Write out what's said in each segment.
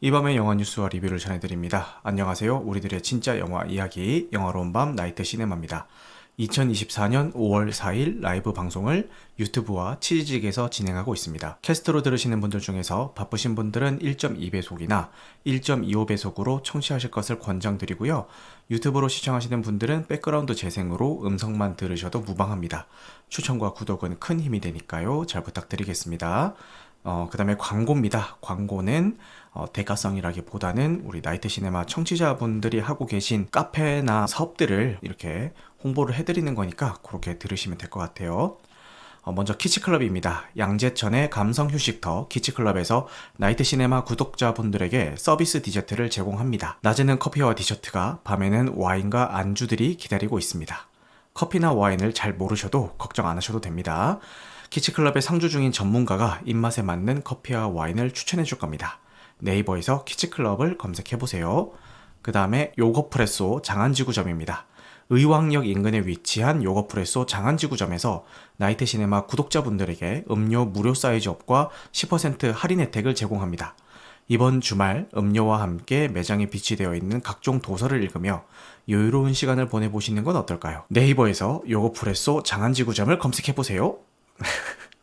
이 밤의 영화 뉴스와 리뷰를 전해드립니다. 안녕하세요. 우리들의 진짜 영화 이야기, 영화로운 밤 나이트 시네마입니다. 2024년 5월 4일 라이브 방송을 유튜브와 치즈직에서 진행하고 있습니다. 캐스트로 들으시는 분들 중에서 바쁘신 분들은 1.2배속이나 1.25배속으로 청취하실 것을 권장드리고요. 유튜브로 시청하시는 분들은 백그라운드 재생으로 음성만 들으셔도 무방합니다. 추천과 구독은 큰 힘이 되니까요. 잘 부탁드리겠습니다. 그 다음에 광고입니다. 광고는 대가성이라기보다는 우리 나이트 시네마 청취자분들이 하고 계신 카페나 사업들을 이렇게 홍보를 해드리는 거니까 그렇게 들으시면 될 것 같아요. 먼저 키치클럽입니다. 양재천의 감성휴식터 키치클럽에서 나이트 시네마 구독자분들에게 서비스 디저트를 제공합니다. 낮에는 커피와 디저트가, 밤에는 와인과 안주들이 기다리고 있습니다. 커피나 와인을 잘 모르셔도 걱정 안 하셔도 됩니다. 키치클럽에 상주 중인 전문가가 입맛에 맞는 커피와 와인을 추천해 줄 겁니다. 네이버에서 키치클럽을 검색해보세요. 그 다음에 요거프레소 장안지구점입니다. 의왕역 인근에 위치한 요거프레소 장안지구점에서 나이트 시네마 구독자분들에게 음료 무료 사이즈업과 10% 할인 혜택을 제공합니다. 이번 주말 음료와 함께 매장에 비치되어 있는 각종 도서를 읽으며 여유로운 시간을 보내보시는 건 어떨까요? 네이버에서 요거프레소 장안지구점을 검색해보세요.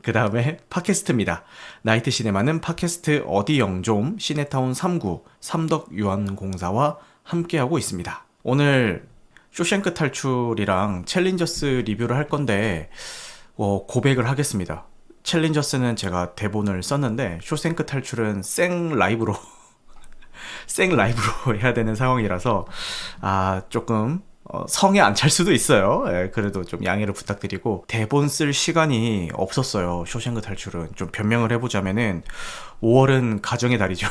그 다음에 팟캐스트입니다. 나이트 시네마는 팟캐스트 어디 영좀 시네타운 3구 삼덕유한공사와 함께하고 있습니다. 오늘 쇼생크 탈출이랑 챌린저스 리뷰를 할 건데 고백을 하겠습니다. 챌린저스는 제가 대본을 썼는데 쇼생크 탈출은 생 라이브로 해야 되는 상황이라서 조금 성에 안 찰 수도 있어요. 그래도 좀 양해를 부탁드리고, 대본 쓸 시간이 없었어요. 쇼생크 탈출은 좀 변명을 해보자면은 5월은 가정의 달이죠.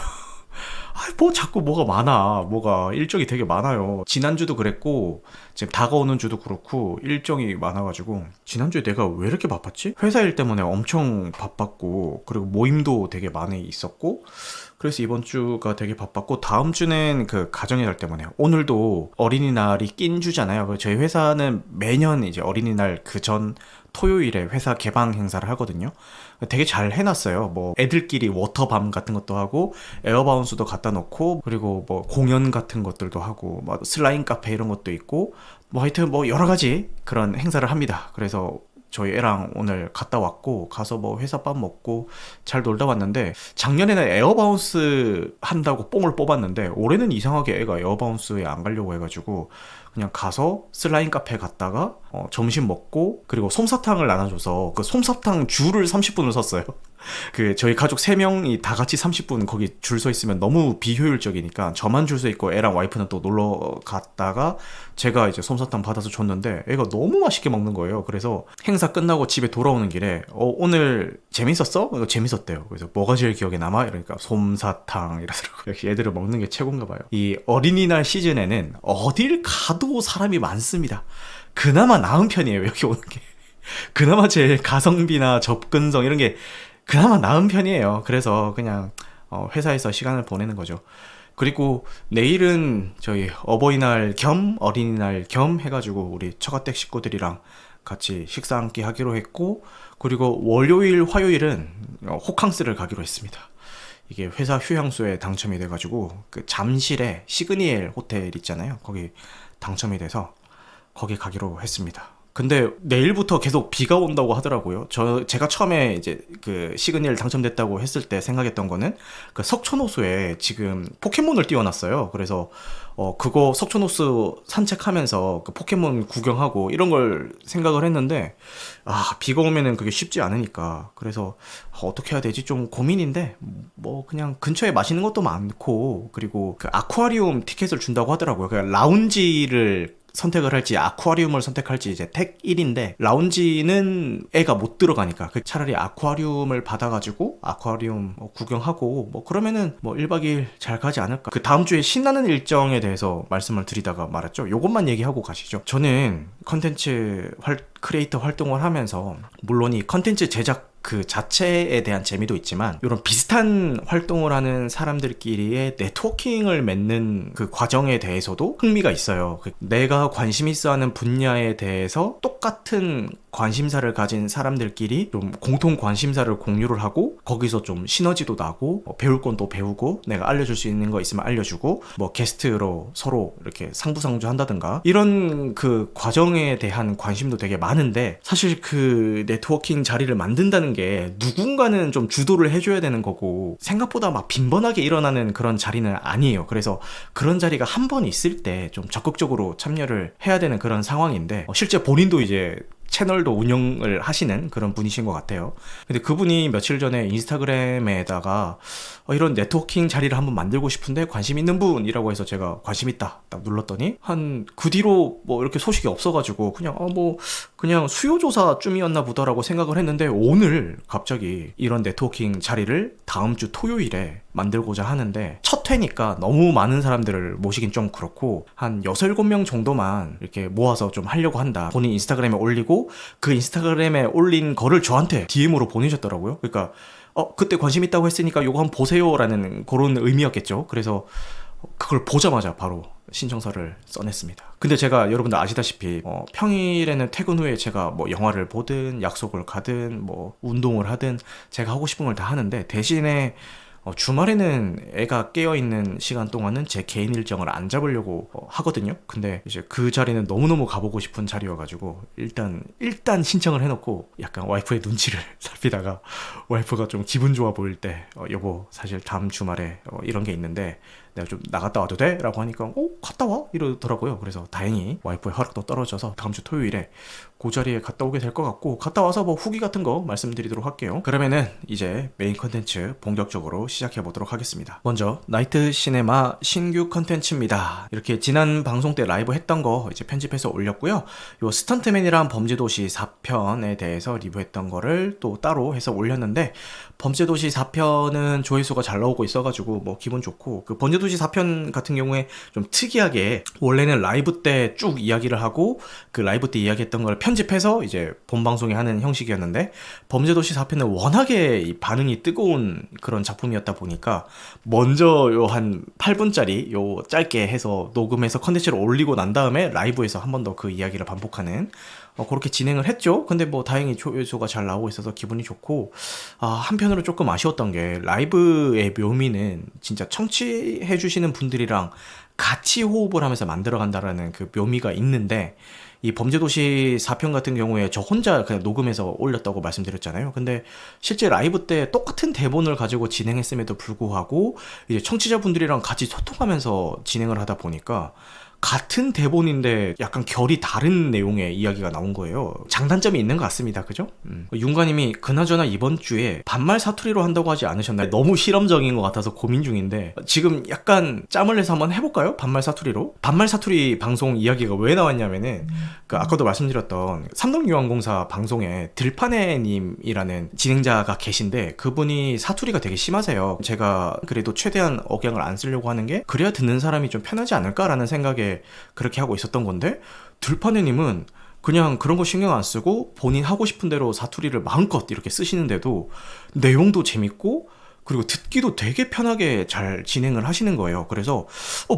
뭐 자꾸 뭐가 많아. 뭐가 일정이 되게 많아요. 지난주도 그랬고 지금 다가오는 주도 그렇고 일정이 많아가지고, 지난주에 내가 왜 이렇게 바빴지? 회사 일 때문에 엄청 바빴고, 그리고 모임도 되게 많이 있었고, 그래서 이번 주가 되게 바빴고, 다음 주는 그 가정의 달 때문에, 오늘도 어린이날이 낀 주잖아요. 저희 회사는 매년 이제 어린이날 그 전 토요일에 회사 개방 행사를 하거든요. 되게 잘 해놨어요. 뭐 애들끼리 워터밤 같은 것도 하고, 에어바운스도 갖다 놓고, 그리고 뭐 공연 같은 것들도 하고, 뭐 슬라임 카페 이런 것도 있고, 뭐 하여튼 뭐 여러 가지 그런 행사를 합니다. 그래서 저희 애랑 오늘 갔다 왔고, 가서 뭐 회사 밥 먹고 잘 놀다 왔는데, 작년에는 에어바운스 한다고 뽕을 뽑았는데 올해는 이상하게 애가 에어바운스에 안 가려고 해가지고 그냥 가서 슬라임 카페 갔다가 점심 먹고, 그리고 솜사탕을 나눠줘서 그 솜사탕 줄을 30분을 섰어요. 그 저희 가족 3명이 다 같이 30분 거기 줄 서 있으면 너무 비효율적이니까 저만 줄 서 있고 애랑 와이프는 또 놀러 갔다가 제가 이제 솜사탕 받아서 줬는데 애가 너무 맛있게 먹는 거예요. 그래서 행사 끝나고 집에 돌아오는 길에 오늘 재밌었어? 이거 재밌었대요. 그래서 뭐가 제일 기억에 남아? 이러니까 솜사탕 이러더라고요. 역시 애들은 먹는 게 최고인가 봐요. 이 어린이날 시즌에는 어딜 가도 사람이 많습니다. 그나마 나은 편이에요, 여기 오는 게. 그나마 제 가성비나 접근성 이런 게 그나마 나은 편이에요. 그래서 그냥 회사에서 시간을 보내는 거죠. 그리고 내일은 저희 어버이날 겸 어린이날 겸 해가지고 우리 처가댁 식구들이랑 같이 식사 한 끼 하기로 했고, 그리고 월요일 화요일은 호캉스를 가기로 했습니다. 이게 회사 휴양소에 당첨이 돼가지고 그 잠실에 시그니엘 호텔 있잖아요. 거기 당첨이 돼서 거기 가기로 했습니다. 근데 내일부터 계속 비가 온다고 하더라고요. 제가 처음에 이제 그 시그니엘 당첨됐다고 했을 때 생각했던 거는 그 석촌호수에 지금 포켓몬을 띄워놨어요. 그래서 그거 석촌호수 산책하면서 그 포켓몬 구경하고 이런 걸 생각을 했는데, 비가 오면은 그게 쉽지 않으니까. 그래서 어떻게 해야 되지? 좀 고민인데, 뭐 그냥 근처에 맛있는 것도 많고, 그리고 그 아쿠아리움 티켓을 준다고 하더라고요. 그 라운지를 선택을 할지 아쿠아리움을 선택할지 이제 택 1인데, 라운지는 애가 못 들어가니까 차라리 아쿠아리움을 받아가지고 아쿠아리움 구경하고 뭐 그러면은 뭐 1박 2일 잘 가지 않을까. 그 다음 주에 신나는 일정에 대해서 말씀을 드리다가 말았죠. 요것만 얘기하고 가시죠. 저는 컨텐츠 크리에이터 활동을 하면서 물론 이 컨텐츠 제작 그 자체에 대한 재미도 있지만, 이런 비슷한 활동을 하는 사람들끼리의 네트워킹을 맺는 그 과정에 대해서도 흥미가 있어요. 내가 관심 있어 하는 분야에 대해서 똑같은 똑같은 관심사를 가진 사람들끼리 좀 공통 관심사를 공유를 하고 거기서 좀 시너지도 나고 배울 건 또 배우고 내가 알려줄 수 있는 거 있으면 알려주고 뭐 게스트로 서로 이렇게 상부상조 한다든가 이런 그 과정에 대한 관심도 되게 많은데 사실 그 네트워킹 자리를 만든다는 게 누군가는 좀 주도를 해줘야 되는 거고 생각보다 막 빈번하게 일어나는 그런 자리는 아니에요. 그래서 그런 자리가 한 번 있을 때 좀 적극적으로 참여를 해야 되는 그런 상황인데 실제 본인도 이제 채널도 운영을 하시는 그런 분이신 것 같아요. 근데 그분이 며칠 전에 인스타그램에다가 이런 네트워킹 자리를 한번 만들고 싶은데 관심 있는 분이라고 해서 제가 관심 있다 딱 눌렀더니 한 그 뒤로 뭐 이렇게 소식이 없어가지고 그냥 뭐 그냥 수요조사쯤이었나 보다라고 생각을 했는데 오늘 갑자기 이런 네트워킹 자리를 다음 주 토요일에 만들고자 하는데 첫 회니까 너무 많은 사람들을 모시긴 좀 그렇고 한 6, 7명 정도만 이렇게 모아서 좀 하려고 한다. 본인 인스타그램에 올리고 그 인스타그램에 올린 거를 저한테 DM으로 보내셨더라고요. 그러니까 그때 관심 있다고 했으니까 요거 한번 보세요 라는 그런 의미였겠죠. 그래서 그걸 보자마자 바로 신청서를 써냈습니다. 근데 제가 여러분들 아시다시피 평일에는 퇴근 후에 제가 뭐 영화를 보든 약속을 가든 뭐 운동을 하든 제가 하고 싶은 걸 다 하는데 대신에 주말에는 애가 깨어있는 시간 동안은 제 개인 일정을 안 잡으려고 하거든요. 근데 이제 그 자리는 너무너무 가보고 싶은 자리여가지고 일단 신청을 해놓고 약간 와이프의 눈치를 살피다가 와이프가 좀 기분 좋아 보일 때 여보 사실 다음 주말에 이런 게 있는데 내가 좀 나갔다 와도 돼? 라고 하니까 갔다 와? 이러더라고요. 그래서 다행히 와이프의 허락도 떨어져서 다음 주 토요일에 그 자리에 갔다 오게 될 것 같고 갔다 와서 뭐 후기 같은 거 말씀드리도록 할게요. 그러면은 이제 메인 컨텐츠 본격적으로 시작해 보도록 하겠습니다. 먼저 나이트 시네마 신규 컨텐츠입니다. 이렇게 지난 방송 때 라이브 했던 거 이제 편집해서 올렸고요. 요 스턴트맨이랑 범죄도시 4편에 대해서 리뷰했던 거를 또 따로 해서 올렸는데 범죄도시 4편은 조회수가 잘 나오고 있어가지고 뭐 기분 좋고 그 범죄도시 4편 같은 경우에 좀 특이하게 원래는 라이브 때 쭉 이야기를 하고 그 라이브 때 이야기했던 걸 편집해서 이제 본방송에 하는 형식이었는데 범죄도시 4편은 워낙에 이 반응이 뜨거운 그런 작품이었다 보니까 먼저 요 한 8분짜리 요 짧게 해서 녹음해서 컨텐츠를 올리고 난 다음에 라이브에서 한 번 더 그 이야기를 반복하는 그렇게 진행을 했죠. 근데 뭐 다행히 조회수가 잘 나오고 있어서 기분이 좋고 한편으로 조금 아쉬웠던 게 라이브의 묘미는 진짜 청취해 주시는 분들이랑 같이 호흡을 하면서 만들어간다라는 그 묘미가 있는데 이 범죄도시 4편 같은 경우에 저 혼자 그냥 녹음해서 올렸다고 말씀드렸잖아요. 근데 실제 라이브 때 똑같은 대본을 가지고 진행했음에도 불구하고 이제 청취자분들이랑 같이 소통하면서 진행을 하다 보니까 같은 대본인데 약간 결이 다른 내용의 이야기가 나온 거예요. 장단점이 있는 것 같습니다. 그죠? 윤가님이 그나저나 이번 주에 반말 사투리로 한다고 하지 않으셨나요? 너무 실험적인 것 같아서 고민 중인데 지금 약간 짬을 내서 한번 해볼까요? 반말 사투리로? 반말 사투리 방송 이야기가 왜 나왔냐면은 그 아까도 말씀드렸던 삼성유한공사 방송에 들파네님이라는 진행자가 계신데 그분이 사투리가 되게 심하세요. 제가 그래도 최대한 억양을 안 쓰려고 하는 게 그래야 듣는 사람이 좀 편하지 않을까라는 생각에 그렇게 하고 있었던 건데 들파네님은 그냥 그런 거 신경 안 쓰고 본인 하고 싶은 대로 사투리를 마음껏 이렇게 쓰시는데도 내용도 재밌고 그리고 듣기도 되게 편하게 잘 진행을 하시는 거예요. 그래서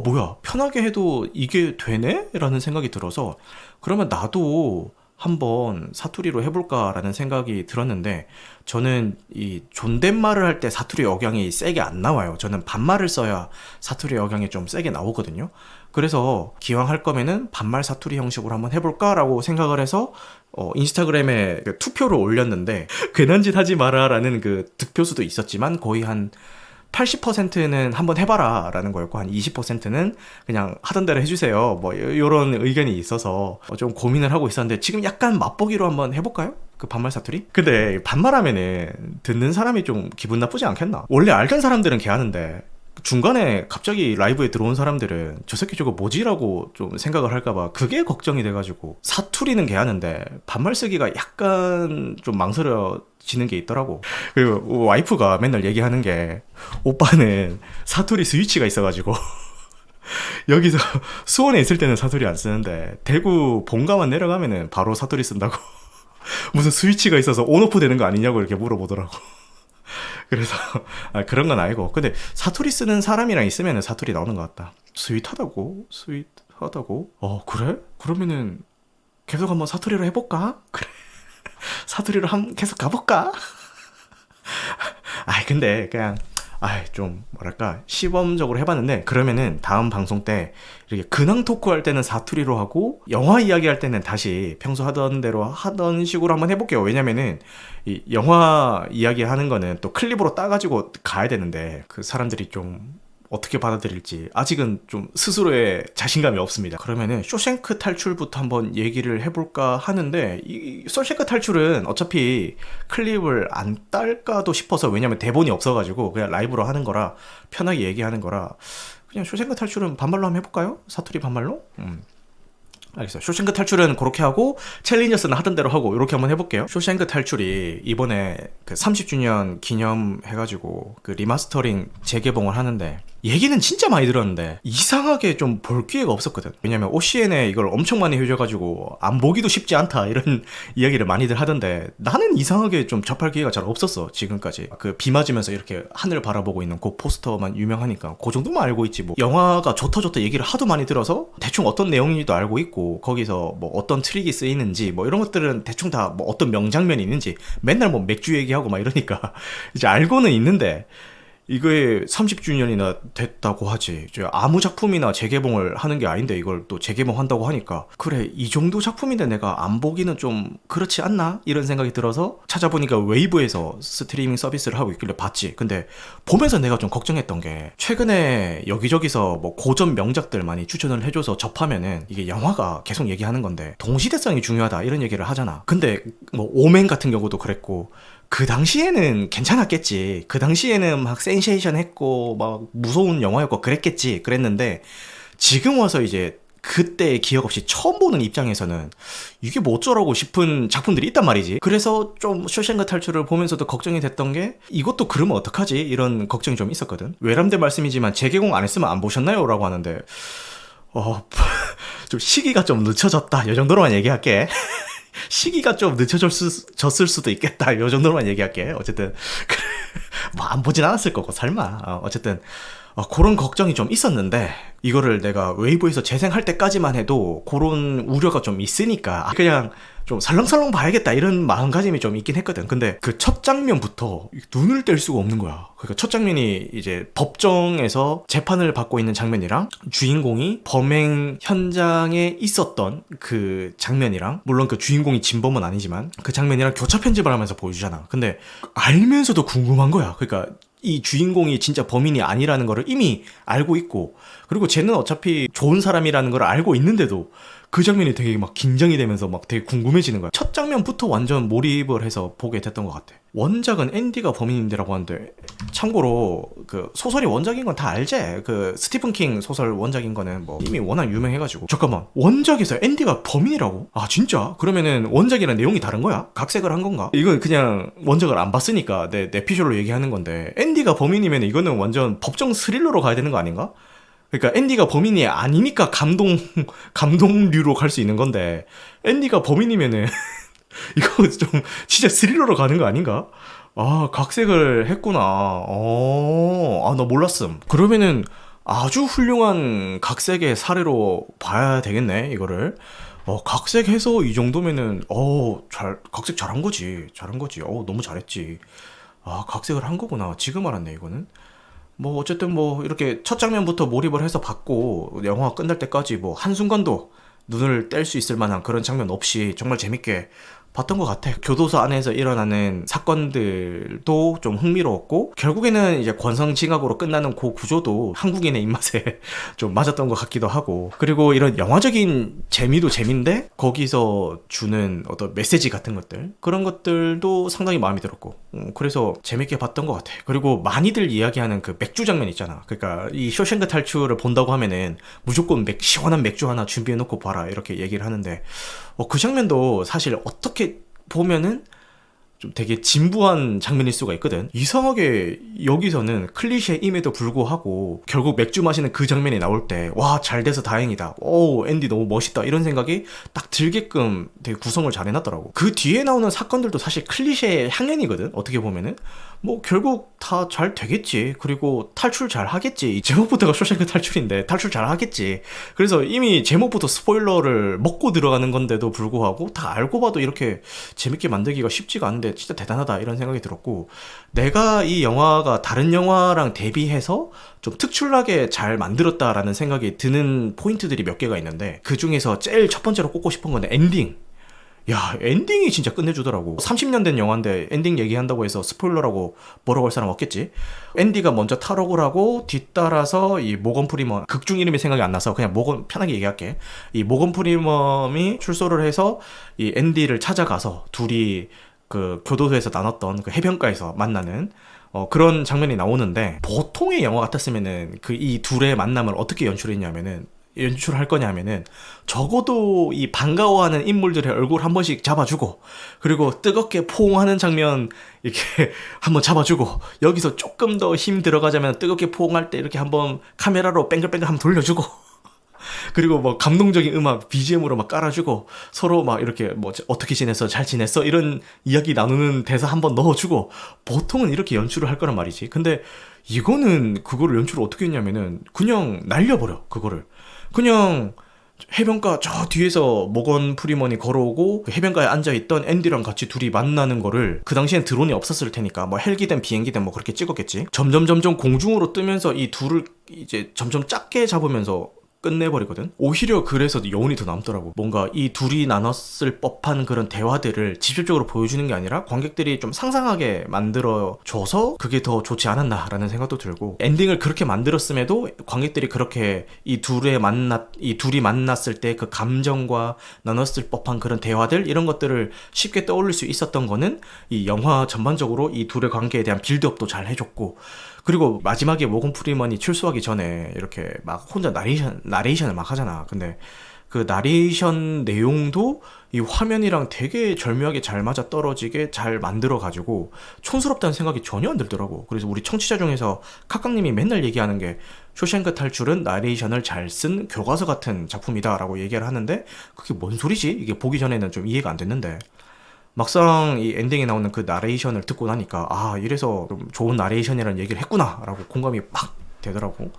뭐야 편하게 해도 이게 되네? 라는 생각이 들어서 그러면 나도 한번 사투리로 해볼까라는 생각이 들었는데 저는 이 존댓말을 할 때 사투리 억양이 세게 안 나와요. 저는 반말을 써야 사투리 억양이 좀 세게 나오거든요. 그래서 기왕 할 거면은 반말 사투리 형식으로 한번 해볼까라고 생각을 해서 인스타그램에 그 투표를 올렸는데 괜한 짓 하지 마라라는 그 득표수도 있었지만 거의 한 80%는 한번 해봐라 라는 거였고 한 20%는 그냥 하던 대로 해주세요 뭐 이런 의견이 있어서 좀 고민을 하고 있었는데 지금 약간 맛보기로 한번 해볼까요? 그 반말 사투리? 근데 반말하면은 듣는 사람이 좀 기분 나쁘지 않겠나? 원래 알던 사람들은 개하는데 중간에 갑자기 라이브에 들어온 사람들은 저 새끼 저거 뭐지라고 좀 생각을 할까봐 그게 걱정이 돼가지고 사투리는 개하는데 반말 쓰기가 약간 좀 망설여지는 게 있더라고. 그리고 와이프가 맨날 얘기하는 게 오빠는 사투리 스위치가 있어가지고 여기서 수원에 있을 때는 사투리 안 쓰는데 대구 본가만 내려가면은 바로 사투리 쓴다고 무슨 스위치가 있어서 온오프 되는 거 아니냐고 이렇게 물어보더라고. 그래서 그런 건 아니고 근데 사투리 쓰는 사람이랑 있으면 사투리 나오는 것 같다. 스윗하다고? 그래? 그러면은 계속 한번 사투리로 해볼까? 그래. 사투리로 계속 가볼까? 근데 그냥 좀 뭐랄까 시범적으로 해봤는데, 그러면은 다음 방송 때 이렇게 근황 토크 할 때는 사투리로 하고 영화 이야기 할 때는 다시 평소 하던 대로 하던 식으로 한번 해볼게요. 왜냐면은 이 영화 이야기 하는 거는 또 클립으로 따가지고 가야 되는데 그 사람들이 좀 어떻게 받아들일지 아직은 좀 스스로의 자신감이 없습니다. 그러면은 쇼생크 탈출부터 한번 얘기를 해볼까 하는데, 이 쇼생크 탈출은 어차피 클립을 안 딸까도 싶어서, 왜냐면 대본이 없어가지고 그냥 라이브로 하는 거라, 편하게 얘기하는 거라, 그냥 쇼생크 탈출은 반말로 한번 해볼까요? 사투리 반말로? 알겠어요. 쇼생크 탈출은 그렇게 하고, 챌린저스는 하던 대로 하고, 이렇게 한번 해볼게요. 쇼생크 탈출이 이번에 그 30주년 기념 해가지고 그 리마스터링 재개봉을 하는데, 얘기는 진짜 많이 들었는데 이상하게 좀 볼 기회가 없었거든. 왜냐면 OCN에 이걸 엄청 많이 해줘가지고 안 보기도 쉽지 않다 이런 이야기를 많이들 하던데, 나는 이상하게 좀 접할 기회가 잘 없었어 지금까지. 그 비 맞으면서 이렇게 하늘 바라보고 있는 그 포스터만 유명하니까 그 정도만 알고 있지, 뭐 영화가 좋다 얘기를 하도 많이 들어서 대충 어떤 내용인지도 알고 있고, 거기서 뭐 어떤 트릭이 쓰이는지 뭐 이런 것들은 대충 다 뭐 어떤 명장면이 있는지 맨날 뭐 맥주 얘기하고 막 이러니까 이제 알고는 있는데, 이거에 30주년이나 됐다고 하지, 아무 작품이나 재개봉을 하는 게 아닌데 이걸 또 재개봉한다고 하니까, 그래 이 정도 작품인데 내가 안 보기는 좀 그렇지 않나? 이런 생각이 들어서 찾아보니까 웨이브에서 스트리밍 서비스를 하고 있길래 봤지. 근데 보면서 내가 좀 걱정했던 게, 최근에 여기저기서 뭐 고전 명작들 많이 추천을 해줘서 접하면은 이게 영화가 계속 얘기하는 건데 동시대성이 중요하다 이런 얘기를 하잖아. 근데 뭐 오맨 같은 경우도 그랬고, 그 당시에는 괜찮았겠지. 그 당시에는 막 센세이션 했고 막 무서운 영화였고 그랬는데, 지금 와서 이제 그때의 기억 없이 처음 보는 입장에서는 이게 뭐 어쩌라고 싶은 작품들이 있단 말이지. 그래서 좀 쇼생크 탈출을 보면서도 걱정이 됐던 게, 이것도 그러면 어떡하지? 이런 걱정이 좀 있었거든. 외람된 말씀이지만 재개봉 안 했으면 안 보셨나요? 라고 하는데 좀 시기가 좀 늦춰졌다 이 정도로만 얘기할게. 시기가 좀 늦춰졌을 수도 있겠다 이 정도로만 얘기할게. 어쨌든 뭐 안 보진 않았을 거고 설마. 어쨌든 그런 걱정이 좀 있었는데, 이거를 내가 웨이브에서 재생할 때까지만 해도 그런 우려가 좀 있으니까 그냥 좀 설렁설렁 봐야겠다 이런 마음가짐이 좀 있긴 했거든. 근데 그 첫 장면부터 눈을 뗄 수가 없는 거야. 그러니까 첫 장면이 이제 법정에서 재판을 받고 있는 장면이랑, 주인공이 범행 현장에 있었던 그 장면이랑, 물론 그 주인공이 진범은 아니지만 그 장면이랑 교차 편집을 하면서 보여주잖아. 근데 알면서도 궁금한 거야. 그러니까 이 주인공이 진짜 범인이 아니라는 거를 이미 알고 있고, 그리고 쟤는 어차피 좋은 사람이라는 걸 알고 있는데도 그 장면이 되게 막 긴장이 되면서 막 되게 궁금해지는 거야. 첫 장면부터 완전 몰입을 해서 보게 됐던 것 같아. 원작은 앤디가 범인인데라고 하는데, 참고로 그 소설이 원작인 건 다 알지? 그 스티븐 킹 소설 원작인 거는 뭐 이미 워낙 유명해가지고. 잠깐만, 원작에서 앤디가 범인이라고? 아 진짜? 그러면은 원작이랑 내용이 다른 거야? 각색을 한 건가? 이건 그냥 원작을 안 봤으니까 내 피셜로 얘기하는 건데, 앤디가 범인이면 이거는 완전 법정 스릴러로 가야 되는 거 아닌가? 그러니까 앤디가 범인이 아니니까 감동류로 갈 수 있는 건데, 앤디가 범인이면은 이거 좀 진짜 스릴러로 가는 거 아닌가? 각색을 했구나. 나 몰랐음. 그러면은 아주 훌륭한 각색의 사례로 봐야 되겠네, 이거를. 각색해서 이 정도면은 각색 잘한 거지. 너무 잘했지. 각색을 한 거구나. 지금 알았네, 이거는. 뭐 어쨌든 뭐 이렇게 첫 장면부터 몰입을 해서 봤고, 영화가 끝날 때까지 뭐 한순간도 눈을 뗄 수 있을 만한 그런 장면 없이 정말 재밌게 봤던 것 같아. 교도소 안에서 일어나는 사건들도 좀 흥미로웠고, 결국에는 이제 권선징악으로 끝나는 그 구조도 한국인의 입맛에 좀 맞았던 것 같기도 하고, 그리고 이런 영화적인 재미도 재미인데 거기서 주는 어떤 메시지 같은 것들, 그런 것들도 상당히 마음에 들었고, 그래서 재밌게 봤던 것 같아. 그리고 많이들 이야기하는 그 맥주 장면 있잖아. 그러니까 이 쇼생크 탈출을 본다고 하면은 무조건 시원한 맥주 하나 준비해놓고 봐라 이렇게 얘기를 하는데, 그 장면도 사실 어떻게 보면은 좀 되게 진부한 장면일 수가 있거든. 이상하게 여기서는 클리셰임에도 불구하고 결국 맥주 마시는 그 장면이 나올 때, 와, 잘 돼서 다행이다, 오, 앤디 너무 멋있다, 이런 생각이 딱 들게끔 되게 구성을 잘 해놨더라고. 그 뒤에 나오는 사건들도 사실 클리셰의 향연이거든, 어떻게 보면은. 뭐 결국 다 잘 되겠지. 그리고 탈출 잘 하겠지. 이 제목부터가 쇼생크 탈출인데 탈출 잘 하겠지. 그래서 이미 제목부터 스포일러를 먹고 들어가는 건데도 불구하고 다 알고 봐도 이렇게 재밌게 만들기가 쉽지가 않은데 진짜 대단하다 이런 생각이 들었고, 내가 이 영화가 다른 영화랑 대비해서 좀 특출나게 잘 만들었다라는 생각이 드는 포인트들이 몇 개가 있는데, 그 중에서 제일 첫 번째로 꼽고 싶은 건 엔딩. 야, 엔딩이 진짜 끝내주더라고. 30년 된 영화인데 엔딩 얘기한다고 해서 스포일러라고 뭐라고 할 사람 없겠지? 앤디가 먼저 탈옥을 하고 뒤따라서 이 모건 프리먼, 극중 이름이 생각이 안 나서 그냥 모건, 편하게 얘기할게. 이 모건 프리먼이 출소를 해서 이 앤디를 찾아가서 둘이 그 교도소에서 나눴던 그 해변가에서 만나는 그런 장면이 나오는데, 보통의 영화 같았으면은 그 이 둘의 만남을 어떻게 연출할 거냐면은 적어도 이 반가워하는 인물들의 얼굴 한 번씩 잡아주고, 그리고 뜨겁게 포옹하는 장면 이렇게 한번 잡아주고, 여기서 조금 더 힘 들어가자면 뜨겁게 포옹할 때 이렇게 한번 카메라로 뱅글뱅글 한번 돌려주고 그리고 뭐 감동적인 음악 BGM으로 막 깔아주고, 서로 막 이렇게 뭐 어떻게 지냈어, 잘 지냈어, 이런 이야기 나누는 대사 한번 넣어주고, 보통은 이렇게 연출을 할 거란 말이지. 근데 이거는 그거를 연출을 어떻게 했냐면은 그냥 날려버려. 그거를 그냥 해변가 저 뒤에서 모건 프리먼이 걸어오고 그 해변가에 앉아있던 앤디랑 같이 둘이 만나는 거를, 그 당시엔 드론이 없었을 테니까 뭐 헬기든 비행기든 뭐 그렇게 찍었겠지. 점점 공중으로 뜨면서 이 둘을 이제 점점 작게 잡으면서 끝내버리거든. 오히려 그래서 여운이 더 남더라고. 뭔가 이 둘이 나눴을 법한 그런 대화들을 직접적으로 보여주는 게 아니라 관객들이 좀 상상하게 만들어줘서 그게 더 좋지 않았나라는 생각도 들고, 엔딩을 그렇게 만들었음에도 관객들이 그렇게 이 둘이 만났을 때 그 감정과 나눴을 법한 그런 대화들, 이런 것들을 쉽게 떠올릴 수 있었던 거는 이 영화 전반적으로 이 둘의 관계에 대한 빌드업도 잘 해줬고, 그리고 마지막에 모건 프리먼이 출소하기 전에 이렇게 막 혼자 나레이션을 막 하잖아. 근데 그 나레이션 내용도 이 화면이랑 되게 절묘하게 잘 맞아 떨어지게 잘 만들어가지고 촌스럽다는 생각이 전혀 안 들더라고. 그래서 우리 청취자 중에서 카깡님이 맨날 얘기하는 게 쇼생크 탈출은 나레이션을 잘 쓴 교과서 같은 작품이다라고 얘기를 하는데, 그게 뭔 소리지? 이게 보기 전에는 좀 이해가 안 됐는데, 막상 이 엔딩에 나오는 그 나레이션을 듣고 나니까 이래서 좀 좋은 나레이션이라는 얘기를 했구나 라고 공감이 막 되더라고.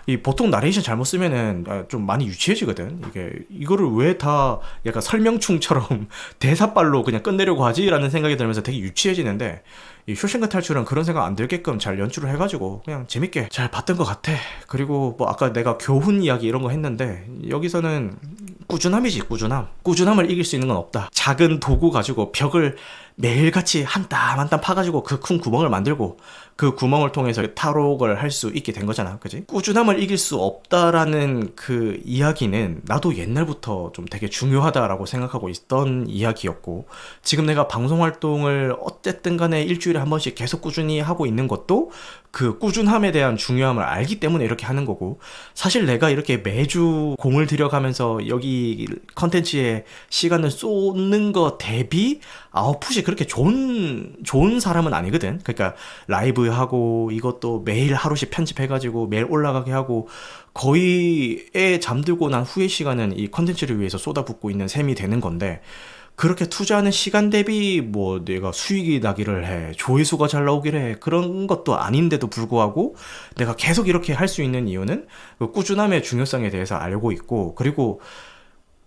이 보통 나레이션 잘못 쓰면은 좀 많이 유치해지거든. 이거를 왜 다 약간 설명충처럼 대사발로 그냥 끝내려고 하지라는 생각이 들면서 되게 유치해지는데, 이 쇼생크 탈출은 그런 생각 안 들게끔 잘 연출을 해가지고 그냥 재밌게 잘 봤던 것 같아. 그리고 뭐 아까 내가 교훈 이야기 이런 거 했는데, 여기서는 꾸준함이지. 꾸준함을 이길 수 있는 건 없다. 작은 도구 가지고 벽을 매일같이 한 땀 한 땀 파가지고 그 큰 구멍을 만들고, 그 구멍을 통해서 탈옥을 할 수 있게 된 거잖아. 그지? 꾸준함을 이길 수 없다라는 그 이야기는 나도 옛날부터 좀 되게 중요하다라고 생각하고 있던 이야기였고, 지금 내가 방송 활동을 어쨌든 간에 일주일에 한 번씩 계속 꾸준히 하고 있는 것도 그 꾸준함에 대한 중요함을 알기 때문에 이렇게 하는 거고, 사실 내가 이렇게 매주 공을 들여가면서 여기 컨텐츠에 시간을 쏟는 거 대비 아웃풋이 그렇게 좋은 사람은 아니거든. 그러니까 라이브 하고 이것도 매일 하루씩 편집해가지고 매일 올라가게 하고, 거의 애 잠들고 난 후의 시간은 이 컨텐츠를 위해서 쏟아붓고 있는 셈이 되는 건데, 그렇게 투자하는 시간 대비 뭐 내가 수익이 나기를 해, 조회수가 잘 나오기를 해, 그런 것도 아닌데도 불구하고 내가 계속 이렇게 할 수 있는 이유는 그 꾸준함의 중요성에 대해서 알고 있고, 그리고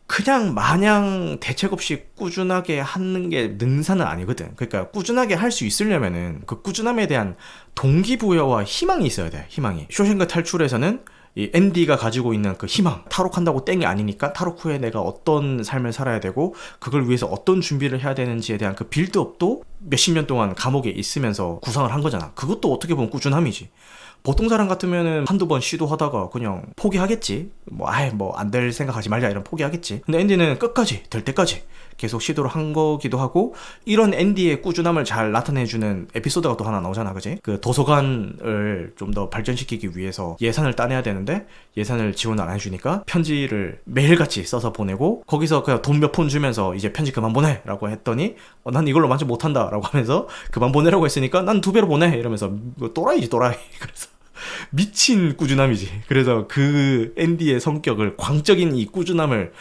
그냥 마냥 대책 없이 꾸준하게 하는 게 능사는 아니거든. 그러니까 꾸준하게 할 수 있으려면은 그 꾸준함에 대한 동기부여와 희망이 있어야 돼. 희망이. 쇼생크 탈출에서는 이 앤디가 가지고 있는 그 희망, 탈옥한다고 땡이 아니니까 탈옥 후에 내가 어떤 삶을 살아야 되고 그걸 위해서 어떤 준비를 해야 되는지에 대한 그 빌드업도 몇십 년 동안 감옥에 있으면서 구상을 한 거잖아. 그것도 어떻게 보면 꾸준함이지. 보통 사람 같으면은 한두 번 시도하다가 그냥 포기하겠지. 뭐 안 될 생각하지 말자 이런 포기하겠지. 근데 앤디는 끝까지 될 때까지 계속 시도를 한 거기도 하고, 이런 앤디의 꾸준함을 잘 나타내주는 에피소드가 또 하나 나오잖아. 그지? 그 도서관을 좀 더 발전시키기 위해서 예산을 따내야 되는데 예산을 지원을 안 해주니까 편지를 매일같이 써서 보내고, 거기서 그냥 돈 몇 푼 주면서 이제 편지 그만 보내 라고 했더니 난 이걸로 만족 못한다 라고 하면서 그만 보내라고 했으니까 난 2배로 보내 이러면서 또라이지 또라이. 그래서 미친 꾸준함이지. 그래서 그 앤디의 성격을, 광적인 이 꾸준함을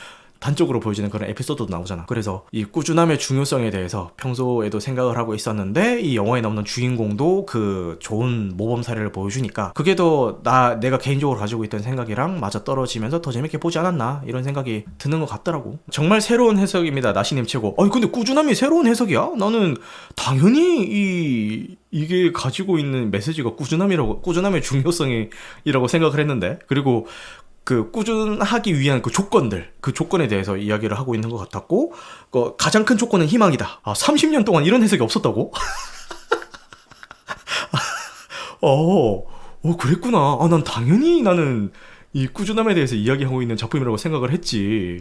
단적으로 보여지는 그런 에피소드도 나오잖아. 그래서 이 꾸준함의 중요성에 대해서 평소에도 생각을 하고 있었는데 이 영화에 나오는 주인공도 그 좋은 모범 사례를 보여주니까 그게 더 내가 개인적으로 가지고 있던 생각이랑 맞아떨어지면서 더 재밌게 보지 않았나 이런 생각이 드는 것 같더라고. 정말 새로운 해석입니다. 나시님 최고. 아니 근데 꾸준함이 새로운 해석이야? 나는 당연히 이게 가지고 있는 메시지가 꾸준함의 중요성이라고 생각을 했는데, 그리고 그 꾸준하기 위한 그 조건에 대해서 이야기를 하고 있는 것 같았고, 가장 큰 조건은 희망이다. 30년 동안 이런 해석이 없었다고? 그랬구나. 난 당연히 나는 이 꾸준함에 대해서 이야기하고 있는 작품이라고 생각을 했지.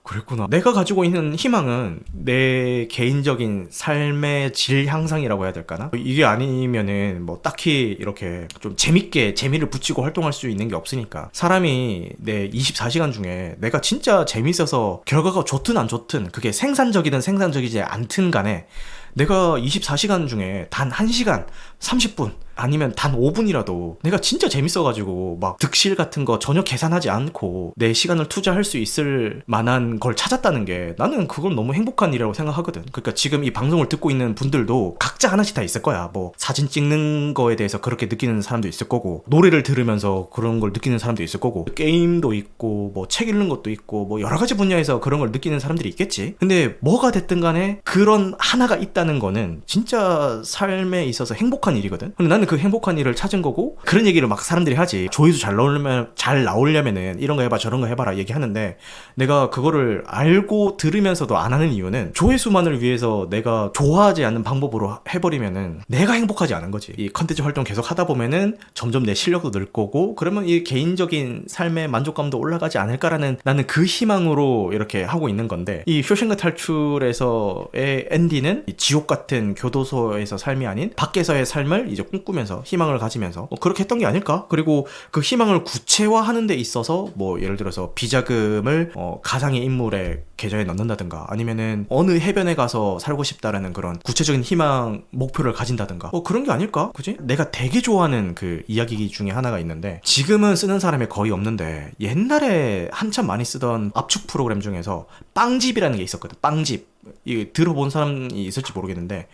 그랬구나. 내가 가지고 있는 희망은 내 개인적인 삶의 질 향상이라고 해야 될까나? 이게 아니면은 뭐 딱히 이렇게 좀 재미를 붙이고 활동할 수 있는 게 없으니까. 사람이 내 24시간 중에 내가 진짜 재밌어서 결과가 좋든 안 좋든, 그게 생산적이든 생산적이지 않든 간에 내가 24시간 중에 단 1시간 30분 아니면 단 5분이라도 내가 진짜 재밌어가지고 막 득실 같은 거 전혀 계산하지 않고 내 시간을 투자할 수 있을 만한 걸 찾았다는 게, 나는 그건 너무 행복한 일이라고 생각하거든. 그러니까 지금 이 방송을 듣고 있는 분들도 각자 하나씩 다 있을 거야. 뭐 사진 찍는 거에 대해서 그렇게 느끼는 사람도 있을 거고, 노래를 들으면서 그런 걸 느끼는 사람도 있을 거고, 게임도 있고 뭐 책 읽는 것도 있고, 뭐 여러 가지 분야에서 그런 걸 느끼는 사람들이 있겠지. 근데 뭐가 됐든 간에 그런 하나가 있다는 거는 진짜 삶에 있어서 행복한 일이거든. 근데 나는 그 행복한 일을 찾은 거고, 그런 얘기를 막 사람들이 하지. 조회수 잘 나오려면은 이런 거 해봐 저런 거 해봐라 얘기하는데, 내가 그거를 알고 들으면서도 안 하는 이유는 조회수만을 위해서 내가 좋아하지 않는 방법으로 해버리면은 내가 행복하지 않은 거지. 이 컨텐츠 활동 계속 하다 보면은 점점 내 실력도 늘 거고, 그러면 이 개인적인 삶의 만족감도 올라가지 않을까라는, 나는 그 희망으로 이렇게 하고 있는 건데, 이 쇼생크 탈출에서의 앤디는 이 지옥 같은 교도소에서 삶이 아닌 밖에서의 삶을 이제 꿈꾸면서 희망을 가지면서 그렇게 했던 게 아닐까? 그리고 그 희망을 구체화하는 데 있어서 뭐 예를 들어서 비자금을 가상의 인물의 계좌에 넣는다든가, 아니면은 어느 해변에 가서 살고 싶다라는 그런 구체적인 희망 목표를 가진다든가, 그런 게 아닐까? 그지? 내가 되게 좋아하는 그 이야기 중에 하나가 있는데, 지금은 쓰는 사람이 거의 없는데 옛날에 한참 많이 쓰던 압축 프로그램 중에서 빵집이라는 게 있었거든. 빵집. 이 들어본 사람이 있을지 모르겠는데,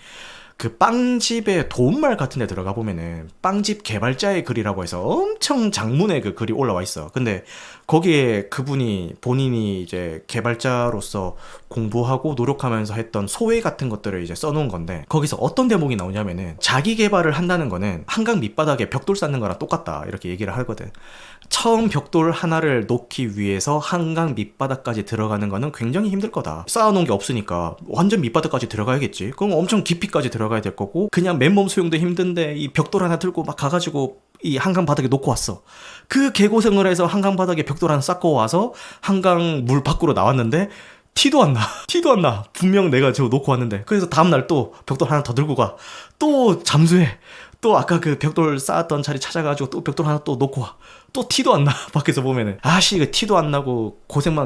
그 빵집의 도움말 같은 데 들어가 보면은 빵집 개발자의 글이라고 해서 엄청 장문의 그 글이 올라와 있어. 근데 거기에 그분이 본인이 이제 개발자로서 공부하고 노력하면서 했던 소회 같은 것들을 이제 써놓은 건데, 거기서 어떤 대목이 나오냐면은 자기 개발을 한다는 거는 한강 밑바닥에 벽돌 쌓는 거랑 똑같다 이렇게 얘기를 하거든. 처음 벽돌 하나를 놓기 위해서 한강 밑바닥까지 들어가는 거는 굉장히 힘들 거다. 쌓아놓은 게 없으니까 완전 밑바닥까지 들어가야겠지. 그럼 엄청 깊이까지 들어가야 될 거고, 그냥 맨몸 수용도 힘든데 이 벽돌 하나 들고 막 가가지고 이 한강 바닥에 놓고 왔어. 그 개고생을 해서 한강 바닥에 벽돌 하나 쌓고 와서 한강 물 밖으로 나왔는데 티도 안 나. 분명 내가 저거 놓고 왔는데. 그래서 다음날 또 벽돌 하나 더 들고 가. 또 잠수해. 또 아까 그 벽돌 쌓았던 자리 찾아가지고 또 벽돌 하나 또 놓고 와. 또 티도 안 나. 밖에서 보면은 이거 티도 안 나고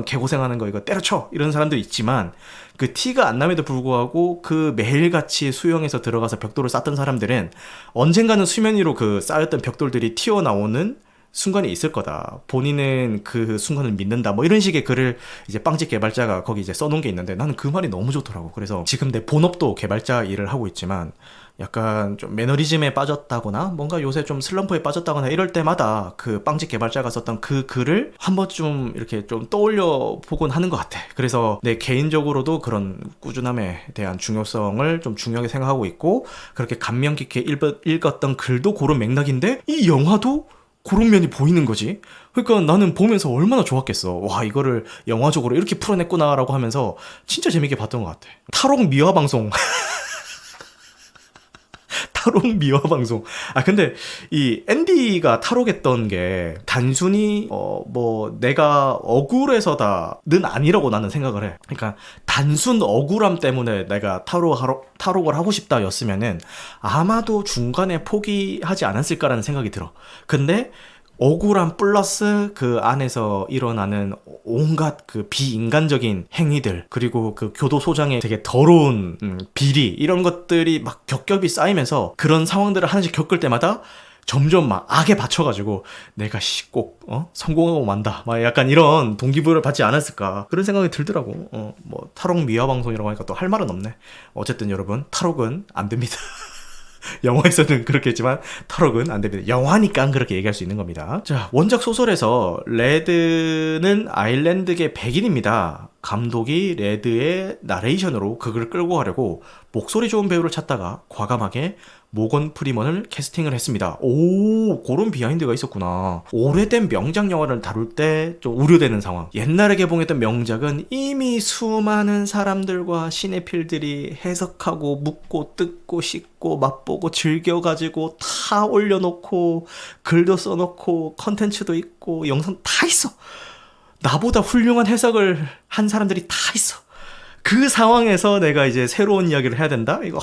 개고생하는 거 이거 때려쳐 이런 사람도 있지만, 그 티가 안 남에도 불구하고 그 매일같이 수영해서 들어가서 벽돌을 쌓던 사람들은 언젠가는 수면 위로 그 쌓였던 벽돌들이 튀어나오는 순간이 있을 거다. 본인은 그 순간을 믿는다. 뭐 이런 식의 글을 이제 빵집 개발자가 거기 이제 써놓은 게 있는데, 나는 그 말이 너무 좋더라고. 그래서 지금 내 본업도 개발자 일을 하고 있지만 약간 좀 매너리즘에 빠졌다거나 뭔가 요새 좀 슬럼프에 빠졌다거나 이럴 때마다 그 빵집 개발자가 썼던 그 글을 한 번쯤 이렇게 좀 떠올려 보곤 하는 것 같아. 그래서 내 개인적으로도 그런 꾸준함에 대한 중요성을 좀 중요하게 생각하고 있고, 그렇게 감명 깊게 읽었던 글도 그런 맥락인데 이 영화도 그런 면이 보이는 거지. 그러니까 나는 보면서 얼마나 좋았겠어. 와, 이거를 영화적으로 이렇게 풀어냈구나라고 하면서 진짜 재밌게 봤던 것 같아. 탈옥 미화 방송. 탈옥 미화 방송. 근데 이 앤디가 탈옥했던 게 단순히 뭐 내가 억울해서다는 아니라고 나는 생각을 해. 그러니까 단순 억울함 때문에 내가 탈옥을 하고 싶다였으면은 아마도 중간에 포기하지 않았을까라는 생각이 들어. 근데 억울함 플러스 그 안에서 일어나는 온갖 그 비인간적인 행위들, 그리고 그 교도소장의 되게 더러운 비리, 이런 것들이 막 겹겹이 쌓이면서 그런 상황들을 하나씩 겪을 때마다 점점 막 악에 받쳐가지고 내가 꼭 성공하고 만다 막 약간 이런 동기부여를 받지 않았을까 그런 생각이 들더라고. 뭐 탈옥 미화 방송이라고 하니까 또 할 말은 없네. 어쨌든 여러분 탈옥은 안 됩니다. 영화에서는 그렇게 했지만 탈옥은 안 됩니다. 영화니까 그렇게 얘기할 수 있는 겁니다. 자, 원작 소설에서 레드는 아일랜드계 백인입니다. 감독이 레드의 나레이션으로 극을 끌고 가려고 목소리 좋은 배우를 찾다가 과감하게 모건 프리먼을 캐스팅을 했습니다. 오, 그런 비하인드가 있었구나. 오래된 명작 영화를 다룰 때 좀 우려되는 상황. 옛날에 개봉했던 명작은 이미 수많은 사람들과 시네필들이 해석하고 묻고 뜯고 씻고 맛보고 즐겨가지고 다 올려놓고 글도 써놓고 컨텐츠도 있고 영상 다 있어. 나보다 훌륭한 해석을 한 사람들이 다 있어. 그 상황에서 내가 이제 새로운 이야기를 해야 된다? 이거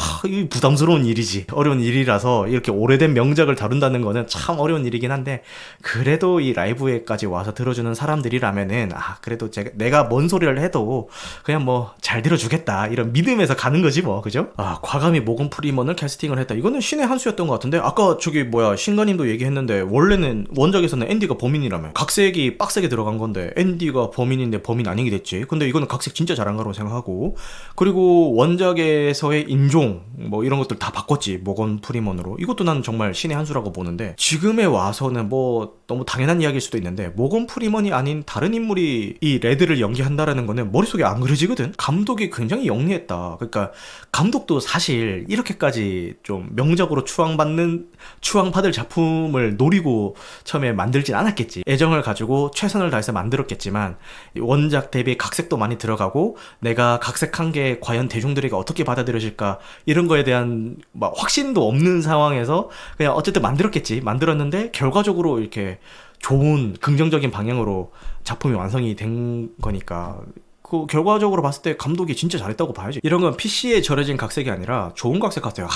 부담스러운 일이지. 어려운 일이라서 이렇게 오래된 명작을 다룬다는 거는 참 어려운 일이긴 한데, 그래도 이 라이브에까지 와서 들어주는 사람들이라면은 그래도 내가 뭔 소리를 해도 그냥 뭐 잘 들어주겠다 이런 믿음에서 가는 거지 뭐, 그죠? 과감히 모건 프리먼을 캐스팅을 했다. 이거는 신의 한 수였던 것 같은데, 아까 신가님도 얘기했는데 원래는 원작에서는 앤디가 범인이라며. 각색이 빡세게 들어간 건데 앤디가 범인인데 범인 아니게 됐지. 근데 이거는 각색 진짜 잘한 거라고 생각하고, 그리고 원작에서의 인종 뭐 이런 것들 다 바꿨지, 모건 프리먼으로. 이것도 나는 정말 신의 한 수라고 보는데, 지금에 와서는 뭐 너무 당연한 이야기일 수도 있는데 모건 프리먼이 아닌 다른 인물이 이 레드를 연기한다라는 거는 머릿속에 안 그려지거든. 감독이 굉장히 영리했다. 그러니까 감독도 사실 이렇게까지 좀 명작으로 추앙받을 작품을 노리고 처음에 만들진 않았겠지. 애정을 가지고 최선을 다해서 만들었겠지만 원작 대비 각색도 많이 들어가고, 내가 각색한 게 과연 대중들에게 어떻게 받아들여질까 이런 거에 대한 막 확신도 없는 상황에서 그냥 어쨌든 만들었는데 결과적으로 이렇게 좋은 긍정적인 방향으로 작품이 완성이 된 거니까, 그 결과적으로 봤을 때 감독이 진짜 잘했다고 봐야지. 이런 건 PC에 절여진 각색이 아니라 좋은 각색 같아요.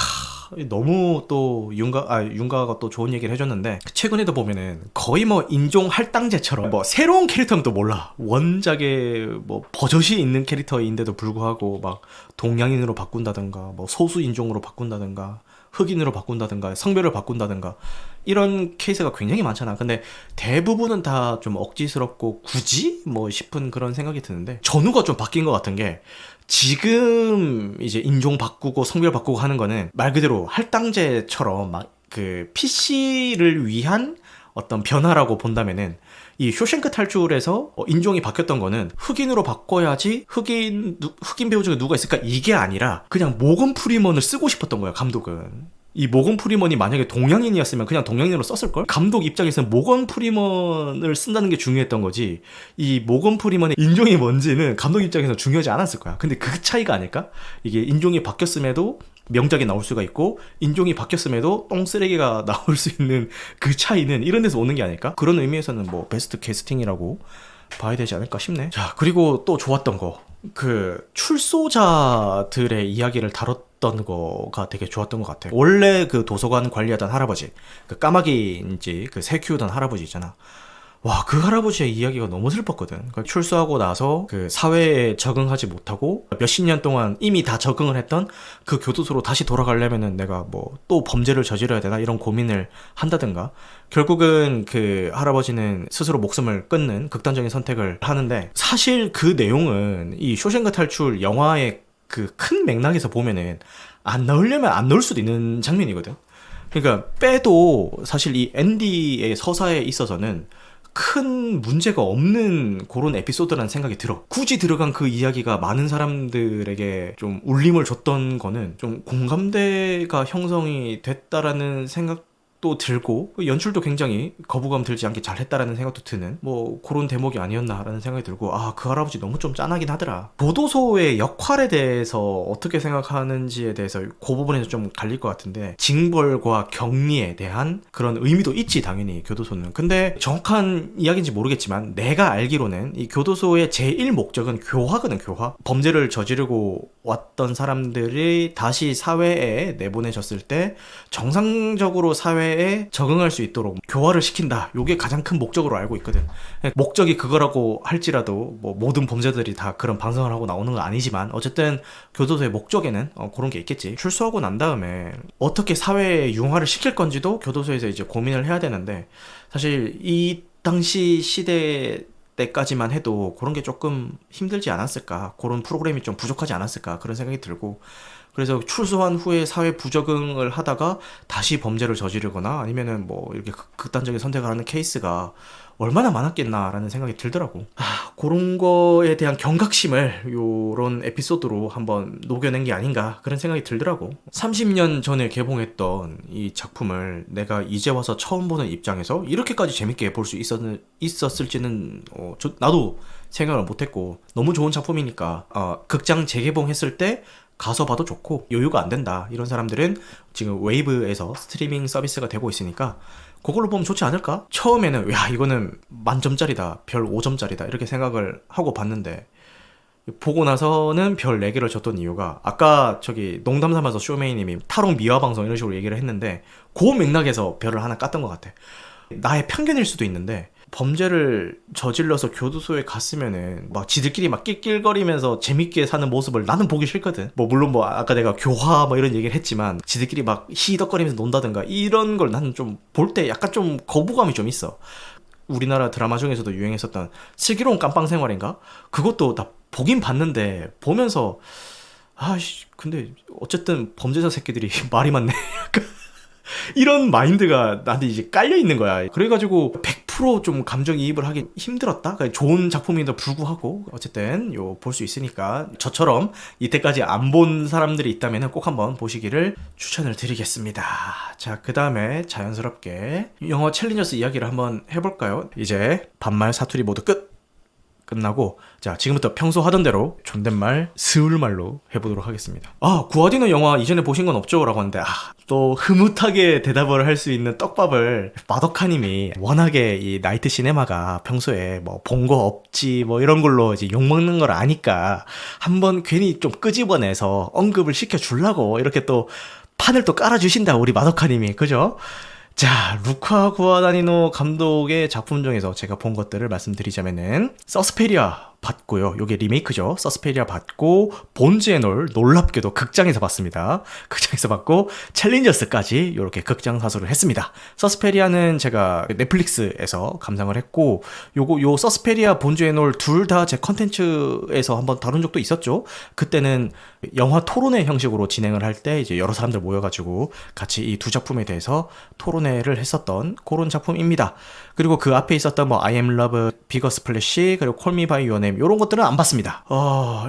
너무 또 윤가가 또 좋은 얘기를 해줬는데, 최근에도 보면은 거의 뭐 인종 할당제처럼 뭐 새로운 캐릭터는 또 몰라. 원작에 뭐 버젓이 있는 캐릭터인데도 불구하고 막 동양인으로 바꾼다든가 뭐 소수 인종으로 바꾼다든가 흑인으로 바꾼다든가 성별을 바꾼다든가 이런 케이스가 굉장히 많잖아. 근데 대부분은 다 좀 억지스럽고 굳이 뭐 싶은 그런 생각이 드는데, 전후가 좀 바뀐 것 같은 게, 지금 이제 인종 바꾸고 성별 바꾸고 하는 거는 말 그대로 할당제처럼 막 그 PC를 위한 어떤 변화라고 본다면은, 이 쇼생크 탈출에서 인종이 바뀌었던 거는 흑인으로 바꿔야지 흑인 배우 중에 누가 있을까 이게 아니라 그냥 모건 프리먼을 쓰고 싶었던 거야, 감독은. 이 모건 프리먼이 만약에 동양인이었으면 그냥 동양인으로 썼을걸? 감독 입장에서는 모건 프리먼을 쓴다는 게 중요했던 거지, 이 모건 프리먼의 인종이 뭔지는 감독 입장에서 중요하지 않았을 거야. 근데 그 차이가 아닐까? 이게 인종이 바뀌었음에도 명작이 나올 수가 있고, 인종이 바뀌었음에도 똥쓰레기가 나올 수 있는 그 차이는 이런 데서 오는 게 아닐까? 그런 의미에서는 뭐 베스트 캐스팅이라고 봐야 되지 않을까 싶네. 자, 그리고 또 좋았던 거, 그 출소자들의 이야기를 다뤘던 거가 되게 좋았던 것 같아. 원래 그 도서관 관리하던 할아버지, 그 까마귀인지 그 새 키우던 할아버지 있잖아. 와, 그 할아버지의 이야기가 너무 슬펐거든. 그러니까 출소하고 나서 그 사회에 적응하지 못하고 몇십 년 동안 이미 다 적응을 했던 그 교도소로 다시 돌아가려면은 내가 뭐 또 범죄를 저질러야 되나 이런 고민을 한다든가, 결국은 그 할아버지는 스스로 목숨을 끊는 극단적인 선택을 하는데, 사실 그 내용은 이 쇼생크 탈출 영화의 그 큰 맥락에서 보면은 안 나오려면 안 나올 수도 있는 장면이거든. 그러니까 빼도 사실 이 앤디의 서사에 있어서는 큰 문제가 없는 그런 에피소드라는 생각이 들어. 굳이 들어간 그 이야기가 많은 사람들에게 좀 울림을 줬던 거는 좀 공감대가 형성이 됐다라는 생각도 들고, 연출도 굉장히 거부감 들지 않게 잘했다라는 생각도 드는 뭐 그런 대목이 아니었나라는 생각이 들고, 그 할아버지 너무 좀 짠하긴 하더라. 교도소의 역할에 대해서 어떻게 생각하는지에 대해서 그 부분에서 좀 갈릴 것 같은데, 징벌과 격리에 대한 그런 의미도 있지 당연히 교도소는. 근데 정확한 이야기인지 모르겠지만 내가 알기로는 이 교도소의 제1 목적은 교화거든, 교화. 범죄를 저지르고 왔던 사람들이 다시 사회에 내보내졌을 때 정상적으로 사회에 사회에 적응할 수 있도록 교화를 시킨다. 요게 가장 큰 목적으로 알고 있거든. 목적이 그거라고 할지라도 뭐 모든 범죄들이 다 그런 반성을 하고 나오는 건 아니지만 어쨌든 교도소의 목적에는 그런 게 있겠지. 출소하고 난 다음에 어떻게 사회에 융화를 시킬 건지도 교도소에서 이제 고민을 해야 되는데, 사실 이 당시 시대 때까지만 해도 그런 게 조금 힘들지 않았을까, 그런 프로그램이 좀 부족하지 않았을까, 그런 생각이 들고, 그래서 출소한 후에 사회 부적응을 하다가 다시 범죄를 저지르거나 아니면은 뭐 이렇게 극단적인 선택을 하는 케이스가 얼마나 많았겠나라는 생각이 들더라고. 그런 거에 대한 경각심을 요런 에피소드로 한번 녹여낸 게 아닌가, 그런 생각이 들더라고. 30년 전에 개봉했던 이 작품을 내가 이제 와서 처음 보는 입장에서 이렇게까지 재밌게 볼 수 있었을지는 나도 생각을 못했고, 너무 좋은 작품이니까 극장 재개봉했을 때 가서 봐도 좋고, 여유가 안 된다 이런 사람들은 지금 웨이브에서 스트리밍 서비스가 되고 있으니까 그걸로 보면 좋지 않을까? 처음에는 야 이거는 만점짜리다, 별 5점짜리다 이렇게 생각을 하고 봤는데, 보고 나서는 별 4개를 줬던 이유가, 아까 저기 농담 삼아서 쇼메이님이 타로 미화 방송 이런 식으로 얘기를 했는데 그 맥락에서 별을 하나 깠던 것 같아. 나의 편견일 수도 있는데 범죄를 저질러서 교도소에 갔으면은 막 지들끼리 막 낄낄거리면서 재밌게 사는 모습을 나는 보기 싫거든. 뭐 물론 뭐 아까 내가 교화 뭐 이런 얘기를 했지만 지들끼리 막 히덕거리면서 논다든가 이런 걸 나는 좀 볼 때 약간 좀 거부감이 좀 있어. 우리나라 드라마 중에서도 유행했었던 슬기로운 깜빵 생활인가? 그것도 나 보긴 봤는데 보면서 아씨 근데 어쨌든 범죄자 새끼들이 말이 많네. 약간 이런 마인드가 나한테 이제 깔려 있는 거야. 그래가지고 100% 좀 감정이입을 하기 힘들었다. 그러니까 좋은 작품임에도 불구하고 어쨌든 볼 수 있으니까 저처럼 이때까지 안 본 사람들이 있다면 꼭 한번 보시기를 추천을 드리겠습니다. 자, 그 다음에 자연스럽게 영화 챌린저스 이야기를 한번 해볼까요? 이제 반말 사투리 모두 끝나고, 자 지금부터 평소 하던 대로 존댓말 스울말로 해보도록 하겠습니다. 구아디노 영화 이전에 보신 건 없죠? 라고 하는데 또 흐뭇하게 대답을 할 수 있는 떡밥을 마더카님이, 워낙에 이 나이트 시네마가 평소에 뭐 본 거 없지 뭐 이런 걸로 이제 욕먹는 걸 아니까 한번 괜히 좀 끄집어내서 언급을 시켜주려고 이렇게 또 판을 또 깔아주신다 우리 마더카님이, 그죠? 자, 루카 구아다니노 감독의 작품 중에서 제가 본 것들을 말씀드리자면은 서스페리아 봤고요. 요게 리메이크죠. 서스페리아 봤고, 본즈앤올 놀랍게도 극장에서 봤습니다. 극장에서 봤고, 챌린저스까지 요렇게 극장 사수를 했습니다. 서스페리아는 제가 넷플릭스에서 감상을 했고, 요 서스페리아, 본즈앤올 둘 다 제 컨텐츠에서 한번 다룬 적도 있었죠. 그때는 영화 토론회 형식으로 진행을 할 때 이제 여러 사람들 모여가지고 같이 이 두 작품에 대해서 토론회를 했었던 그런 작품입니다. 그리고 그 앞에 있었던 뭐 I Am Love, 비거 스플래시, 그리고 Call Me By Your Name 요런 것들은 안 봤습니다.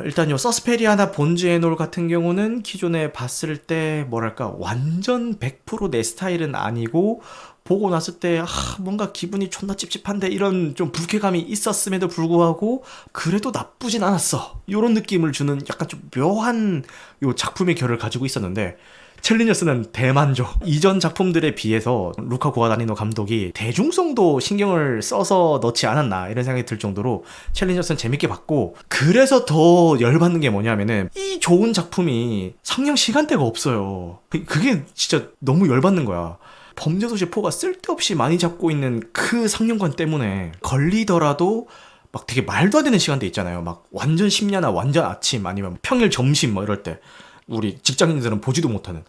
일단 요 서스페리아나 본즈앤올 같은 경우는 기존에 봤을 때 뭐랄까 완전 100% 내 스타일은 아니고, 보고 났을 때 뭔가 기분이 존나 찝찝한데 이런 좀 불쾌감이 있었음에도 불구하고 그래도 나쁘진 않았어, 요런 느낌을 주는 약간 좀 묘한 요 작품의 결을 가지고 있었는데, 챌린저스는 대만족. 이전 작품들에 비해서 루카 구아다니노 감독이 대중성도 신경을 써서 넣지 않았나 이런 생각이 들 정도로 챌린저스는 재밌게 봤고, 그래서 더 열받는 게 뭐냐면은 이 좋은 작품이 상영 시간대가 없어요. 그게 진짜 너무 열받는 거야. 범죄도시 4가 쓸데없이 많이 잡고 있는 그 상영관 때문에 걸리더라도 막 되게 말도 안 되는 시간대 있잖아요. 막 완전 심야나 완전 아침 아니면 평일 점심 뭐 이럴 때 우리 직장인들은 보지도 못하는,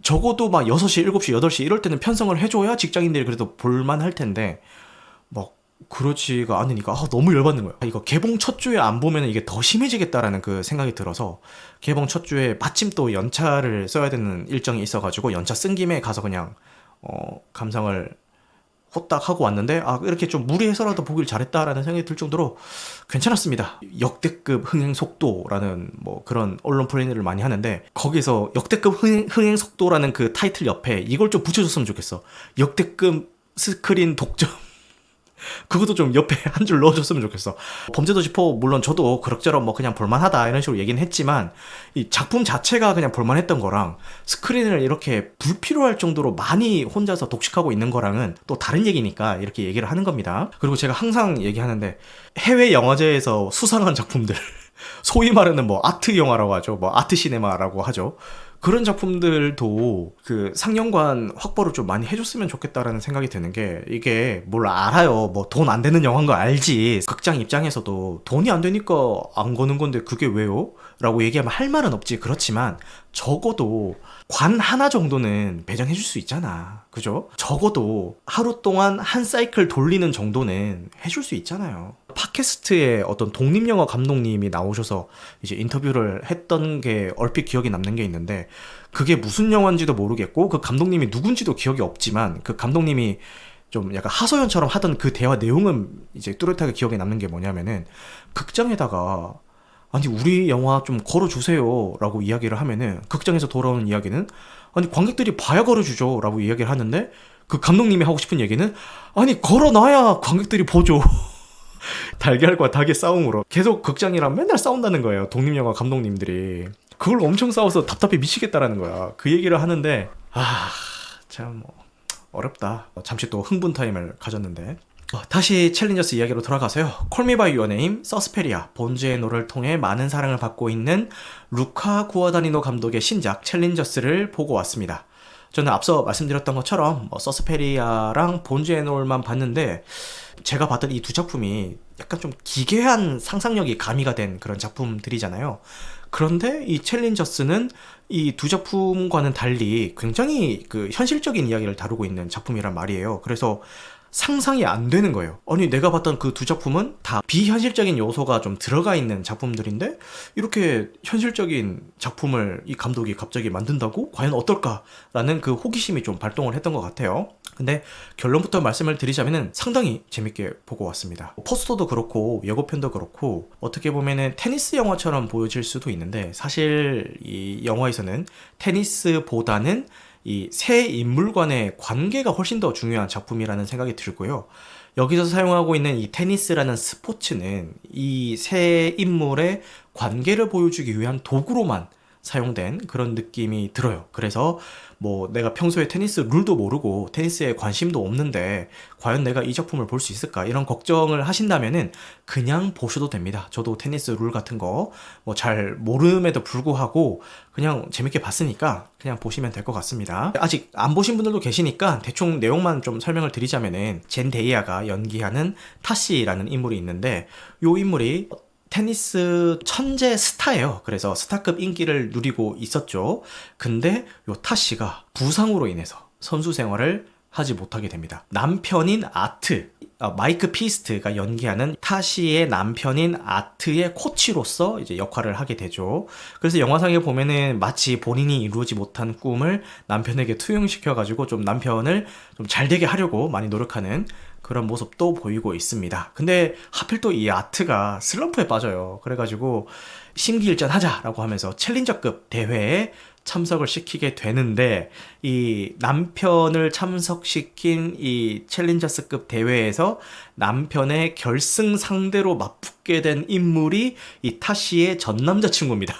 적어도 막 6시, 7시, 8시 이럴 때는 편성을 해줘야 직장인들이 그래도 볼만 할 텐데 막 그렇지가 않으니까 너무 열받는 거야. 이거 개봉 첫 주에 안 보면 이게 더 심해지겠다라는 그 생각이 들어서 개봉 첫 주에 마침 또 연차를 써야 되는 일정이 있어가지고 연차 쓴 김에 가서 그냥 감상을 호딱 하고 왔는데 이렇게 좀 무리해서라도 보길 잘했다라는 생각이 들 정도로 괜찮았습니다. 역대급 흥행 속도라는 뭐 그런 언론 프레임을 많이 하는데, 거기서 역대급 흥행 속도라는 그 타이틀 옆에 이걸 좀 붙여줬으면 좋겠어. 역대급 스크린 독점. 그것도 좀 옆에 한 줄 넣어줬으면 좋겠어. 범죄도시 4 물론 저도 그럭저럭 뭐 그냥 볼만하다 이런 식으로 얘기는 했지만, 이 작품 자체가 그냥 볼만했던 거랑 스크린을 이렇게 불필요할 정도로 많이 혼자서 독식하고 있는 거랑은 또 다른 얘기니까 이렇게 얘기를 하는 겁니다. 그리고 제가 항상 얘기하는데, 해외 영화제에서 수상한 작품들 소위 말하는 뭐 아트 영화라고 하죠. 뭐 아트 시네마라고 하죠. 그런 작품들도 그 상영관 확보를 좀 많이 해줬으면 좋겠다라는 생각이 드는 게, 이게 뭘 알아요. 뭐 돈 안 되는 영화인 거 알지. 극장 입장에서도 돈이 안 되니까 안 거는 건데 그게 왜요? 라고 얘기하면 할 말은 없지. 그렇지만 적어도 관 하나 정도는 배정해 줄 수 있잖아. 그죠? 적어도 하루 동안 한 사이클 돌리는 정도는 해줄 수 있잖아요. 팟캐스트에 어떤 독립영화 감독님이 나오셔서 이제 인터뷰를 했던 게 얼핏 기억이 남는 게 있는데, 그게 무슨 영화인지도 모르겠고 그 감독님이 누군지도 기억이 없지만, 그 감독님이 좀 약간 하소연처럼 하던 그 대화 내용은 이제 뚜렷하게 기억에 남는 게 뭐냐면은, 극장에다가 아니 우리 영화 좀 걸어주세요 라고 이야기를 하면은, 극장에서 돌아오는 이야기는 아니 관객들이 봐야 걸어주죠 라고 이야기를 하는데, 그 감독님이 하고 싶은 얘기는 아니 걸어놔야 관객들이 보죠. 달걀과 닭의 싸움으로 계속 극장이랑 맨날 싸운다는 거예요, 독립영화 감독님들이. 그걸 엄청 싸워서 답답해 미치겠다라는 거야. 그 얘기를 하는데 참 어렵다. 잠시 또 흥분 타임을 가졌는데, 다시 챌린저스 이야기로 돌아가서요. 콜미 바이 유어 네임, 서스페리아, 본즈의 노를 통해 많은 사랑을 받고 있는 루카 구아다니노 감독의 신작 챌린저스를 보고 왔습니다. 저는 앞서 말씀드렸던 것처럼 서스페리아랑 본즈의 노만 봤는데, 제가 봤던 이 두 작품이 약간 좀 기괴한 상상력이 가미가 된 그런 작품들이잖아요. 그런데 이 챌린저스는 이 두 작품과는 달리 굉장히 그 현실적인 이야기를 다루고 있는 작품이란 말이에요. 그래서 상상이 안 되는 거예요. 아니 내가 봤던 그 두 작품은 다 비현실적인 요소가 좀 들어가 있는 작품들인데, 이렇게 현실적인 작품을 이 감독이 갑자기 만든다고? 과연 어떨까라는 그 호기심이 좀 발동을 했던 것 같아요. 근데 결론부터 말씀을 드리자면은 상당히 재밌게 보고 왔습니다. 포스터도 그렇고 예고편도 그렇고 어떻게 보면은 테니스 영화처럼 보여질 수도 있는데, 사실 이 영화에서는 테니스보다는 이 세 인물 간의 관계가 훨씬 더 중요한 작품이라는 생각이 들고요. 여기서 사용하고 있는 이 테니스라는 스포츠는 이 세 인물의 관계를 보여주기 위한 도구로만 사용된 그런 느낌이 들어요. 그래서 뭐 내가 평소에 테니스 룰도 모르고 테니스에 관심도 없는데 과연 내가 이 작품을 볼 수 있을까, 이런 걱정을 하신다면은 그냥 보셔도 됩니다. 저도 테니스 룰 같은 거 뭐 잘 모름에도 불구하고 그냥 재밌게 봤으니까 그냥 보시면 될 것 같습니다. 아직 안 보신 분들도 계시니까 대충 내용만 좀 설명을 드리자면은, 젠데이아가 연기하는 타시라는 인물이 있는데, 요 인물이 테니스 천재 스타예요. 그래서 스타급 인기를 누리고 있었죠. 근데 요 타씨가 부상으로 인해서 선수 생활을 하지 못하게 됩니다. 남편인 아트, 마이크 피스트가 연기하는 타시의 남편인 아트의 코치로서 이제 역할을 하게 되죠. 그래서 영화상에 보면은 마치 본인이 이루지 못한 꿈을 남편에게 투영시켜가지고 좀 남편을 좀 잘 되게 하려고 많이 노력하는 그런 모습도 보이고 있습니다. 근데 하필 또 이 아트가 슬럼프에 빠져요. 그래가지고 심기일전하자라고 하면서 챌린저급 대회에 참석을 시키게 되는데, 이 남편을 참석시킨 이 챌린저스급 대회에서 남편의 결승 상대로 맞붙게 된 인물이 이 타시의 전 남자친구입니다.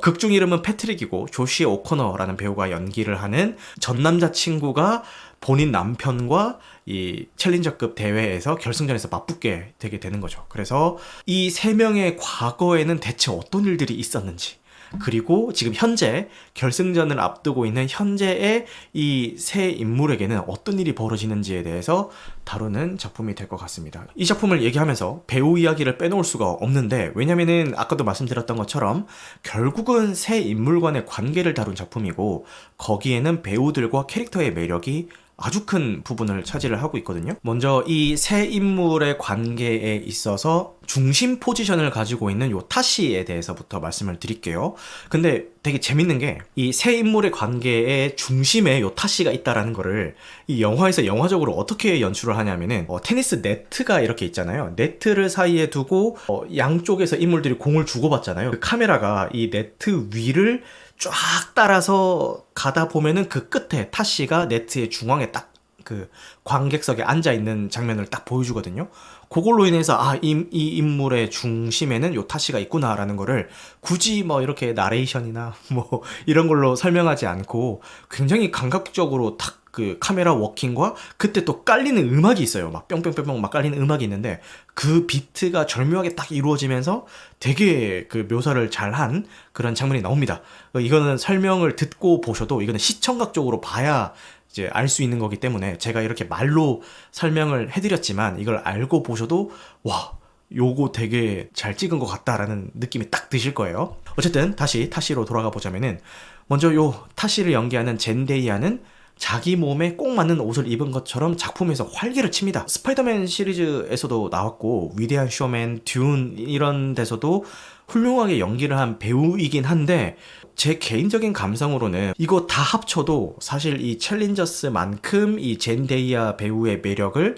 극중 이름은 패트릭이고, 조시 오코너라는 배우가 연기를 하는 전 남자친구가 본인 남편과 이 챌린저급 대회에서 결승전에서 맞붙게 되게 되는 거죠. 그래서 이 세 명의 과거에는 대체 어떤 일들이 있었는지, 그리고 지금 현재 결승전을 앞두고 있는 현재의 이 세 인물에게는 어떤 일이 벌어지는지에 대해서 다루는 작품이 될 것 같습니다. 이 작품을 얘기하면서 배우 이야기를 빼놓을 수가 없는데, 왜냐면은 아까도 말씀드렸던 것처럼 결국은 세 인물 간의 관계를 다룬 작품이고, 거기에는 배우들과 캐릭터의 매력이 아주 큰 부분을 차지를 하고 있거든요. 먼저 이 세 인물의 관계에 있어서 중심 포지션을 가지고 있는 요 타시에 대해서부터 말씀을 드릴게요. 근데 되게 재밌는 게, 이 세 인물의 관계의 중심에 요 타시가 있다라는 거를 이 영화에서 영화적으로 어떻게 연출을 하냐면은, 테니스 네트가 이렇게 있잖아요. 네트를 사이에 두고 양쪽에서 인물들이 공을 주고받잖아요. 그 카메라가 이 네트 위를 쫙 따라서 가다 보면은 그 끝에 타시가 네트의 중앙에 딱 그 관객석에 앉아 있는 장면을 딱 보여주거든요. 그걸로 인해서 이 인물의 중심에는 요 타시가 있구나라는 거를 굳이 뭐 이렇게 나레이션이나 뭐 이런 걸로 설명하지 않고 굉장히 감각적으로 탁 그 카메라 워킹과 그때 또 깔리는 음악이 있어요. 막 뿅뿅뿅뿅 막 깔리는 음악이 있는데 그 비트가 절묘하게 딱 이루어지면서 되게 그 묘사를 잘한 그런 장면이 나옵니다. 이거는 설명을 듣고 보셔도 이거는 시청각적으로 봐야 이제 알 수 있는 거기 때문에 제가 이렇게 말로 설명을 해드렸지만 이걸 알고 보셔도 와, 요거 되게 잘 찍은 것 같다라는 느낌이 딱 드실 거예요. 어쨌든 다시 타시로 돌아가 보자면은 먼저 요 타시를 연기하는 젠데이아는 자기 몸에 꼭 맞는 옷을 입은 것처럼 작품에서 활기를 칩니다. 스파이더맨 시리즈에서도 나왔고 위대한 쇼맨, 듄 이런 데서도 훌륭하게 연기를 한 배우이긴 한데 제 개인적인 감상으로는 이거 다 합쳐도 사실 이 챌린저스만큼 이 젠데이아 배우의 매력을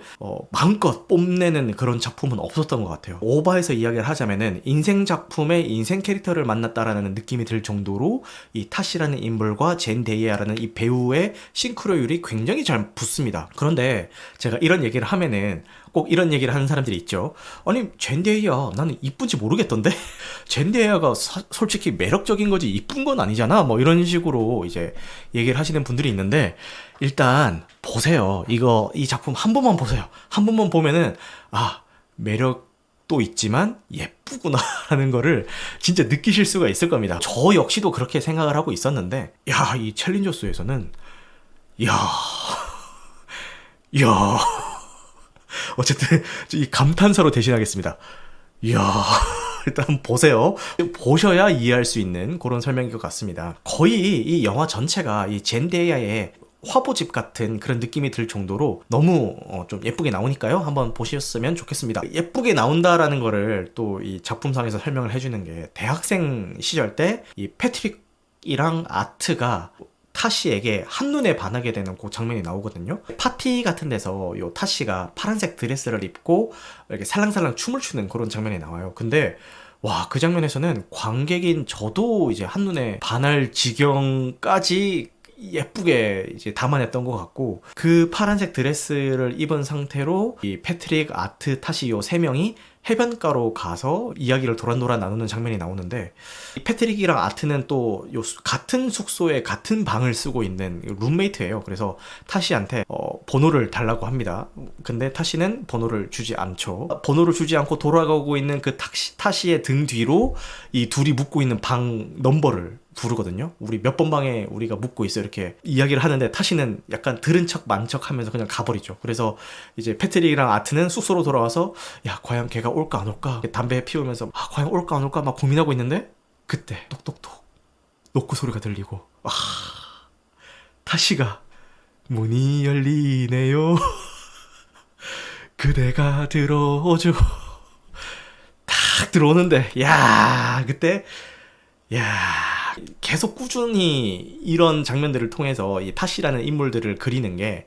마음껏 뽐내는 그런 작품은 없었던 것 같아요. 오버해서 이야기를 하자면은 인생 작품에 인생 캐릭터를 만났다라는 느낌이 들 정도로 이 타시라는 인물과 젠데이아라는 이 배우의 싱크로율이 굉장히 잘 붙습니다. 그런데 제가 이런 얘기를 하면은 꼭 이런 얘기를 하는 사람들이 있죠. 아니 젠데이아 나는 이쁜지 모르겠던데 젠데이아가 솔직히 매력적인 거지 이쁜 건 아니잖아 뭐 이런 식으로 이제 얘기를 하시는 분들이 있는데 일단 보세요. 이 작품 한 번만 보세요. 한 번만 보면은 아 매력도 있지만 예쁘구나라는 거를 진짜 느끼실 수가 있을 겁니다. 저 역시도 그렇게 생각을 하고 있었는데 야 이 챌린저스에서는 야 어쨌든 이 감탄사로 대신하겠습니다. 이야 일단 보세요. 보셔야 이해할 수 있는 그런 설명인 것 같습니다. 거의 이 영화 전체가 이 젠데이아의 화보집 같은 그런 느낌이 들 정도로 너무 좀 예쁘게 나오니까요. 한번 보셨으면 좋겠습니다. 예쁘게 나온다라는 거를 또 이 작품상에서 설명을 해주는 게 대학생 시절 때 이 패트릭이랑 아트가 타시에게 한눈에 반하게 되는 그 장면이 나오거든요. 파티 같은 데서 요 타시가 파란색 드레스를 입고 이렇게 살랑살랑 춤을 추는 그런 장면이 나와요. 근데 와, 그 장면에서는 관객인 저도 이제 한눈에 반할 지경까지 예쁘게 이제 담아냈던 것 같고 그 파란색 드레스를 입은 상태로 이 패트릭, 아트, 타시 요 세 명이 해변가로 가서 이야기를 도란도란 나누는 장면이 나오는데 이 패트릭이랑 아트는 또 요 같은 숙소에 같은 방을 쓰고 있는 룸메이트예요. 그래서 타시한테 번호를 달라고 합니다. 근데 타시는 번호를 주지 않죠. 번호를 주지 않고 돌아가고 있는 그 타시의 등 뒤로 이 둘이 묵고 있는 방 넘버를 부르거든요. 우리 몇 번 방에 우리가 묵고 있어 이렇게 이야기를 하는데 타시는 약간 들은 척 만 척 하면서 그냥 가버리죠. 그래서 이제 패트릭이랑 아트는 숙소로 돌아와서 야 과연 걔가 올까 안 올까 담배 피우면서 아 과연 올까 안 올까 막 고민하고 있는데 그때 똑똑똑 노크 소리가 들리고 타시가 문이 열리네요. 그대가 들어오죠. 딱 들어오는데 야 그때 야 계속 꾸준히 이런 장면들을 통해서 이 타시라는 인물들을 그리는 게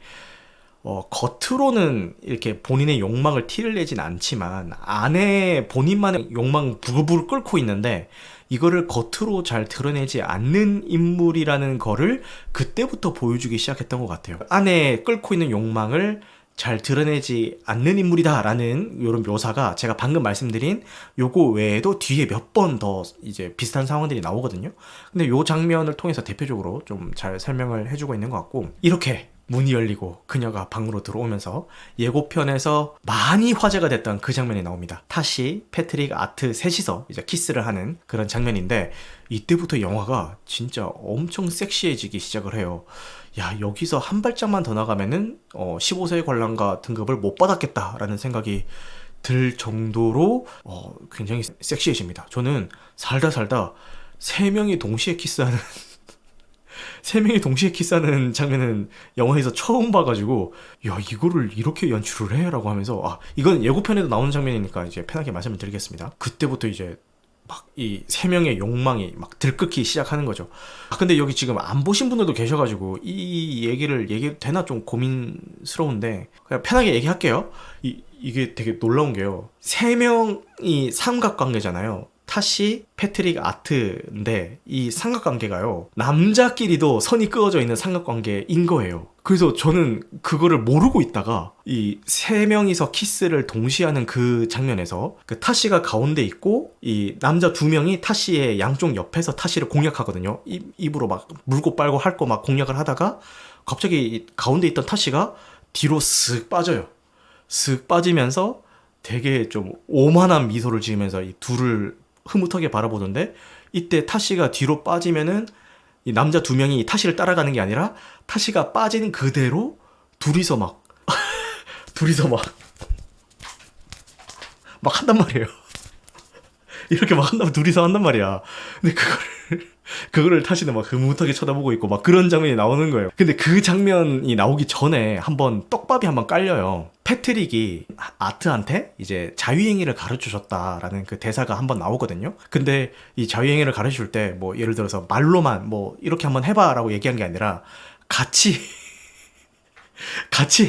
겉으로는 이렇게 본인의 욕망을 티를 내진 않지만 안에 본인만의 욕망 부글부글 끓고 있는데 이거를 겉으로 잘 드러내지 않는 인물이라는 거를 그때부터 보여주기 시작했던 것 같아요. 안에 끓고 있는 욕망을 잘 드러내지 않는 인물이다라는 이런 묘사가 제가 방금 말씀드린 요거 외에도 뒤에 몇 번 더 이제 비슷한 상황들이 나오거든요. 근데 요 장면을 통해서 대표적으로 좀 잘 설명을 해주고 있는 것 같고 이렇게 문이 열리고 그녀가 방으로 들어오면서 예고편에서 많이 화제가 됐던 그 장면이 나옵니다. 타시, 패트릭, 아트 셋이서 이제 키스를 하는 그런 장면인데 이때부터 영화가 진짜 엄청 섹시해지기 시작을 해요. 야 여기서 한 발짝만 더 나가면은 15세 관람가 등급을 못 받았겠다라는 생각이 들 정도로 굉장히 섹시해집니다. 저는 살다 세 명이 동시에 키스하는 세 명이 동시에 키스하는 장면은 영화에서 처음 봐가지고 야 이거를 이렇게 연출을 해? 라고 하면서 이건 예고편에도 나오는 장면이니까 이제 편하게 말씀을 드리겠습니다. 그때부터 이제 막 이 세 명의 욕망이 막 들끓기 시작하는 거죠. 근데 여기 지금 안 보신 분들도 계셔가지고 이 얘기를 얘기해도 되나 좀 고민스러운데 그냥 편하게 얘기할게요. 이게 되게 놀라운 게요. 세 명이 삼각관계잖아요. 타시, 패트릭, 아트인데 이 삼각관계가요, 남자끼리도 선이 그어져 있는 삼각관계인 거예요. 그래서 저는 그거를 모르고 있다가 이 세 명이서 키스를 동시에 하는 그 장면에서 그 타시가 가운데 있고 이 남자 두 명이 타시의 양쪽 옆에서 타시를 공략하거든요. 입으로 막 물고 빨고 할 거 막 공략을 하다가 갑자기 가운데 있던 타시가 뒤로 쓱 빠져요. 쓱 빠지면서 되게 좀 오만한 미소를 지으면서 이 둘을 흐뭇하게 바라보던데, 이때 타시가 뒤로 빠지면은 이 남자 두 명이 타시를 따라가는 게 아니라 타시가 빠지는 그대로 둘이서 막 둘이서 막 한단 말이에요. 이렇게 막 한다면 둘이서 한단 말이야. 근데 그거를 타시는 막 흐뭇하게 쳐다보고 있고 막 그런 장면이 나오는 거예요. 근데 그 장면이 나오기 전에 한번 떡밥이 한번 깔려요. 패트릭이 아트한테 이제 자유행위를 가르쳐 줬다라는 그 대사가 한번 나오거든요. 근데 이 자유행위를 가르쳐 줄 때 뭐 예를 들어서 말로만 뭐 이렇게 한번 해봐라고 얘기한 게 아니라 같이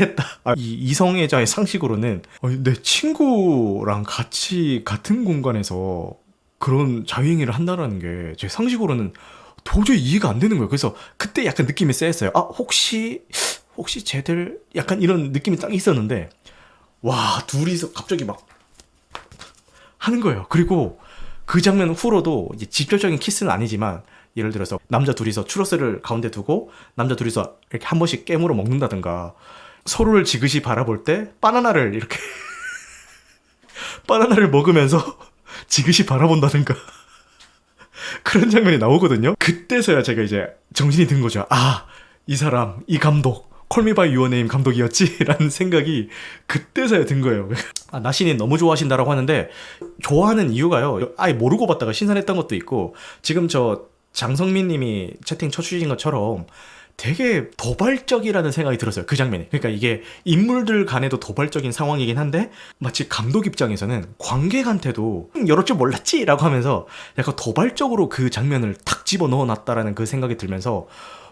했다. 이 이성애자의 상식으로는 내 친구랑 같이 같은 공간에서 그런 자유행위를 한다라는 게 제 상식으로는 도저히 이해가 안 되는 거예요. 그래서 그때 약간 느낌이 쎄했어요. 혹시 쟤들 약간 이런 느낌이 딱 있었는데, 와, 둘이서 갑자기 막 하는 거예요. 그리고 그 장면 후로도 이제 직접적인 키스는 아니지만 예를 들어서 남자 둘이서 추러스를 가운데 두고 남자 둘이서 이렇게 한 번씩 깨물어 먹는다든가, 서로를 지그시 바라볼 때 바나나를 이렇게 바나나를 먹으면서 지그시 바라본다든가 그런 장면이 나오거든요. 그때서야 제가 이제 정신이 든 거죠. 이 사람, 이 감독, 콜미바이 유어네임 감독이었지? 라는 생각이 그때서야 든 거예요. 나신이 너무 좋아하신다라고 하는데, 좋아하는 이유가요, 아예 모르고 봤다가 신선했던 것도 있고, 지금 저 장성민 님이 채팅 쳐주신 것처럼 되게 도발적이라는 생각이 들었어요, 그 장면이. 그러니까 이게 인물들 간에도 도발적인 상황이긴 한데, 마치 감독 입장에서는 관객한테도 이럴 줄 몰랐지? 라고 하면서 약간 도발적으로 그 장면을 탁 집어 넣어놨다라는 그 생각이 들면서,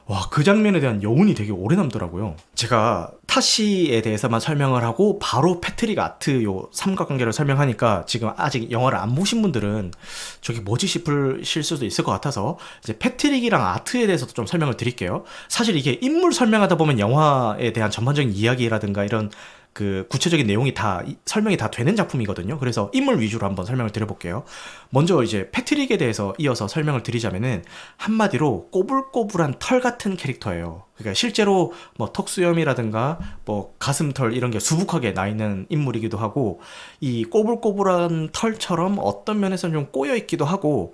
와, 그 장면에 대한 여운이 되게 오래 남더라고요. 제가 타시에 대해서만 설명을 하고 바로 패트릭 아트 요 삼각관계를 설명하니까 지금 아직 영화를 안 보신 분들은 저게 뭐지 싶으실 수도 있을 것 같아서 이제 패트릭이랑 아트에 대해서도 좀 설명을 드릴게요. 사실 이게 인물 설명하다 보면 영화에 대한 전반적인 이야기라든가 이런 그 구체적인 내용이 다 설명이 다 되는 작품이거든요. 그래서 인물 위주로 한번 설명을 드려볼게요. 먼저 이제 패트릭에 대해서 이어서 설명을 드리자면은 한마디로 꼬불꼬불한 털 같은 캐릭터예요. 그러니까 실제로 뭐 턱수염이라든가 뭐 가슴털 이런 게 수북하게 나 있는 인물이기도 하고, 이 꼬불꼬불한 털처럼 어떤 면에서는 좀 꼬여 있기도 하고,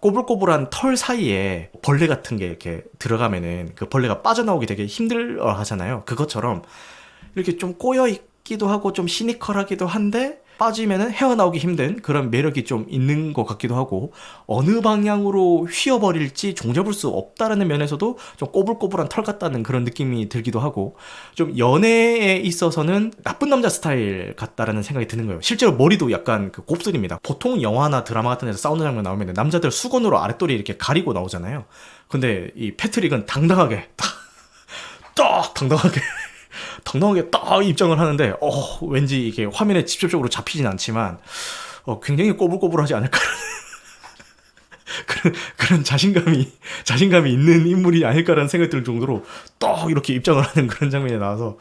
꼬불꼬불한 털 사이에 벌레 같은 게 이렇게 들어가면은 그 벌레가 빠져나오기 되게 힘들어 하잖아요. 그것처럼 이렇게 좀 꼬여 있기도 하고 좀 시니컬하기도 한데 빠지면은 헤어나오기 힘든 그런 매력이 좀 있는 것 같기도 하고, 어느 방향으로 휘어버릴지 종잡을 수 없다라는 면에서도 좀 꼬불꼬불한 털 같다는 그런 느낌이 들기도 하고, 좀 연애에 있어서는 나쁜 남자 스타일 같다라는 생각이 드는 거예요. 실제로 머리도 약간 그 곱슬입니다. 보통 영화나 드라마 같은 데서 싸우는 장면 나오면 남자들 수건으로 아랫도리 이렇게 가리고 나오잖아요. 근데 이 패트릭은 당당하게 딱 당당하게 딱 입장을 하는데, 왠지 이게 화면에 직접적으로 잡히진 않지만 굉장히 꼬불꼬불하지 않을까라는 그런 자신감이 있는 인물이 아닐까라는 생각이 들 정도로 딱 이렇게 입장을 하는 그런 장면이 나와서,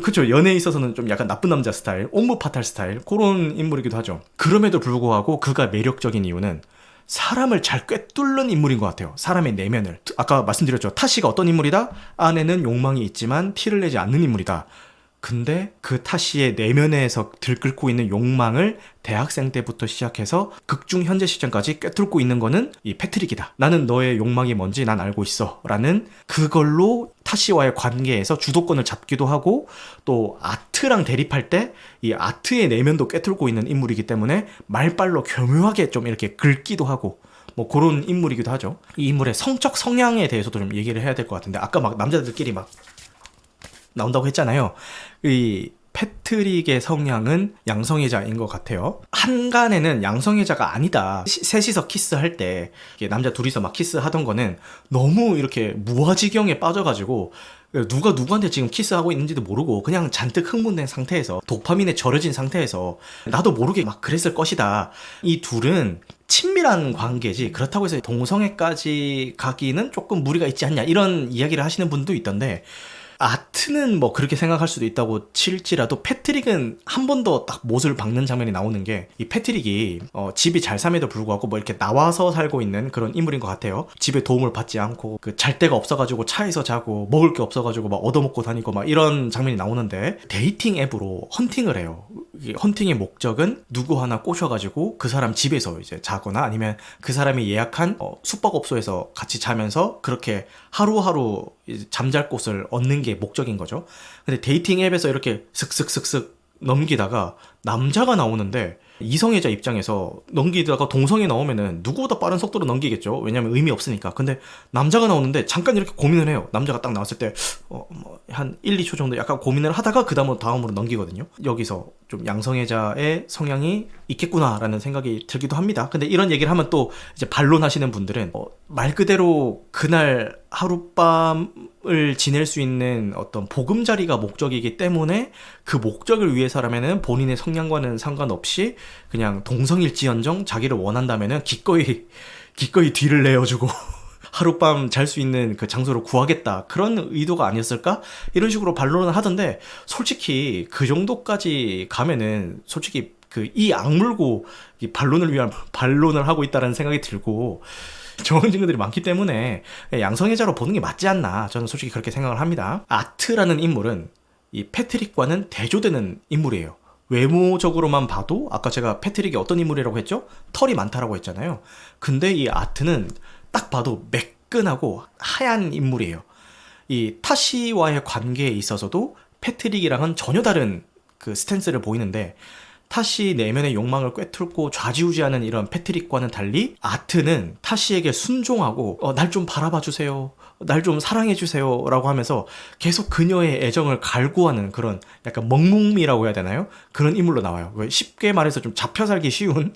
그쵸, 연애에 있어서는 좀 약간 나쁜 남자 스타일, 옴므 파탈 스타일, 그런 인물이기도 하죠. 그럼에도 불구하고 그가 매력적인 이유는 사람을 잘 꿰뚫는 인물인 것 같아요. 사람의 내면을. 아까 말씀드렸죠. 타시가 어떤 인물이다? 안에는 욕망이 있지만 티를 내지 않는 인물이다. 근데 그 타시의 내면에서 들끓고 있는 욕망을 대학생 때부터 시작해서 극중 현재 시점까지 꿰뚫고 있는 거는 이 패트릭이다. 나는 너의 욕망이 뭔지 난 알고 있어. 라는 그걸로 타시와의 관계에서 주도권을 잡기도 하고, 또 아트랑 대립할 때 이 아트의 내면도 꿰뚫고 있는 인물이기 때문에 말빨로 교묘하게 좀 이렇게 긁기도 하고, 뭐 그런 인물이기도 하죠. 이 인물의 성적 성향에 대해서도 좀 얘기를 해야 될 것 같은데, 아까 막 남자들끼리 막 나온다고 했잖아요. 이 패트릭의 성향은 양성애자인 것 같아요. 한간에는 양성애자가 아니다. 셋이서 키스할 때 남자 둘이서 막 키스하던 거는 너무 이렇게 무아지경에 빠져가지고 누가 누구한테 지금 키스하고 있는지도 모르고 그냥 잔뜩 흥분된 상태에서 도파민에 절여진 상태에서 나도 모르게 막 그랬을 것이다. 이 둘은 친밀한 관계지 그렇다고 해서 동성애까지 가기는 조금 무리가 있지 않냐 이런 이야기를 하시는 분도 있던데, 아트는 뭐 그렇게 생각할 수도 있다고 칠지라도 패트릭은 한 번 더 딱 못을 박는 장면이 나오는 게, 이 패트릭이 집이 잘 삼에도 불구하고 뭐 이렇게 나와서 살고 있는 그런 인물인 것 같아요. 집에 도움을 받지 않고 그 잘 데가 없어가지고 차에서 자고 먹을 게 없어가지고 막 얻어먹고 다니고 막 이런 장면이 나오는데, 데이팅 앱으로 헌팅을 해요. 이 헌팅의 목적은 누구 하나 꼬셔가지고 그 사람 집에서 이제 자거나 아니면 그 사람이 예약한 숙박업소에서 같이 자면서 그렇게 하루하루 이제 잠잘 곳을 얻는 게 목적인 거죠. 근데 데이팅 앱에서 이렇게 슥슥슥슥 넘기다가 남자가 나오는데, 이성애자 입장에서 넘기다가 동성애 나오면은 누구보다 빠른 속도로 넘기겠죠. 왜냐면 의미 없으니까. 근데 남자가 나오는데 잠깐 이렇게 고민을 해요. 남자가 딱 나왔을 때 한 1, 2초 정도 약간 고민을 하다가 그 다음으로 넘기거든요. 여기서 좀 양성애자의 성향이 있겠구나라는 생각이 들기도 합니다. 근데 이런 얘기를 하면 또 이제 반론하시는 분들은 말 그대로 그날 하룻밤을 지낼 수 있는 어떤 보금자리가 목적이기 때문에 그 목적을 위해서라면은 본인의 성향과는 상관없이 그냥 동성일지언정 자기를 원한다면은 기꺼이 뒤를 내어주고 하룻밤 잘 수 있는 그 장소를 구하겠다, 그런 의도가 아니었을까? 이런 식으로 반론을 하던데, 솔직히 그 정도까지 가면은 솔직히 그 이 악물고 이 반론을 위한 반론을 하고 있다는 생각이 들고, 좋은 친구들이 많기 때문에 양성애자로 보는 게 맞지 않나, 저는 솔직히 그렇게 생각을 합니다. 아트라는 인물은 이 패트릭과는 대조되는 인물이에요. 외모적으로만 봐도 아까 제가 패트릭이 어떤 인물이라고 했죠? 털이 많다라고 했잖아요. 근데 이 아트는 딱 봐도 매끈하고 하얀 인물이에요. 이 타시와의 관계에 있어서도 패트릭이랑은 전혀 다른 그 스탠스를 보이는데, 타시 내면의 욕망을 꿰뚫고 좌지우지하는 이런 패트릭과는 달리 아트는 타시에게 순종하고 날 좀 바라봐 주세요, 날 좀 사랑해 주세요 라고 하면서 계속 그녀의 애정을 갈구하는 그런 약간 먹뭉미라고 해야 되나요? 그런 인물로 나와요. 쉽게 말해서 좀 잡혀 살기 쉬운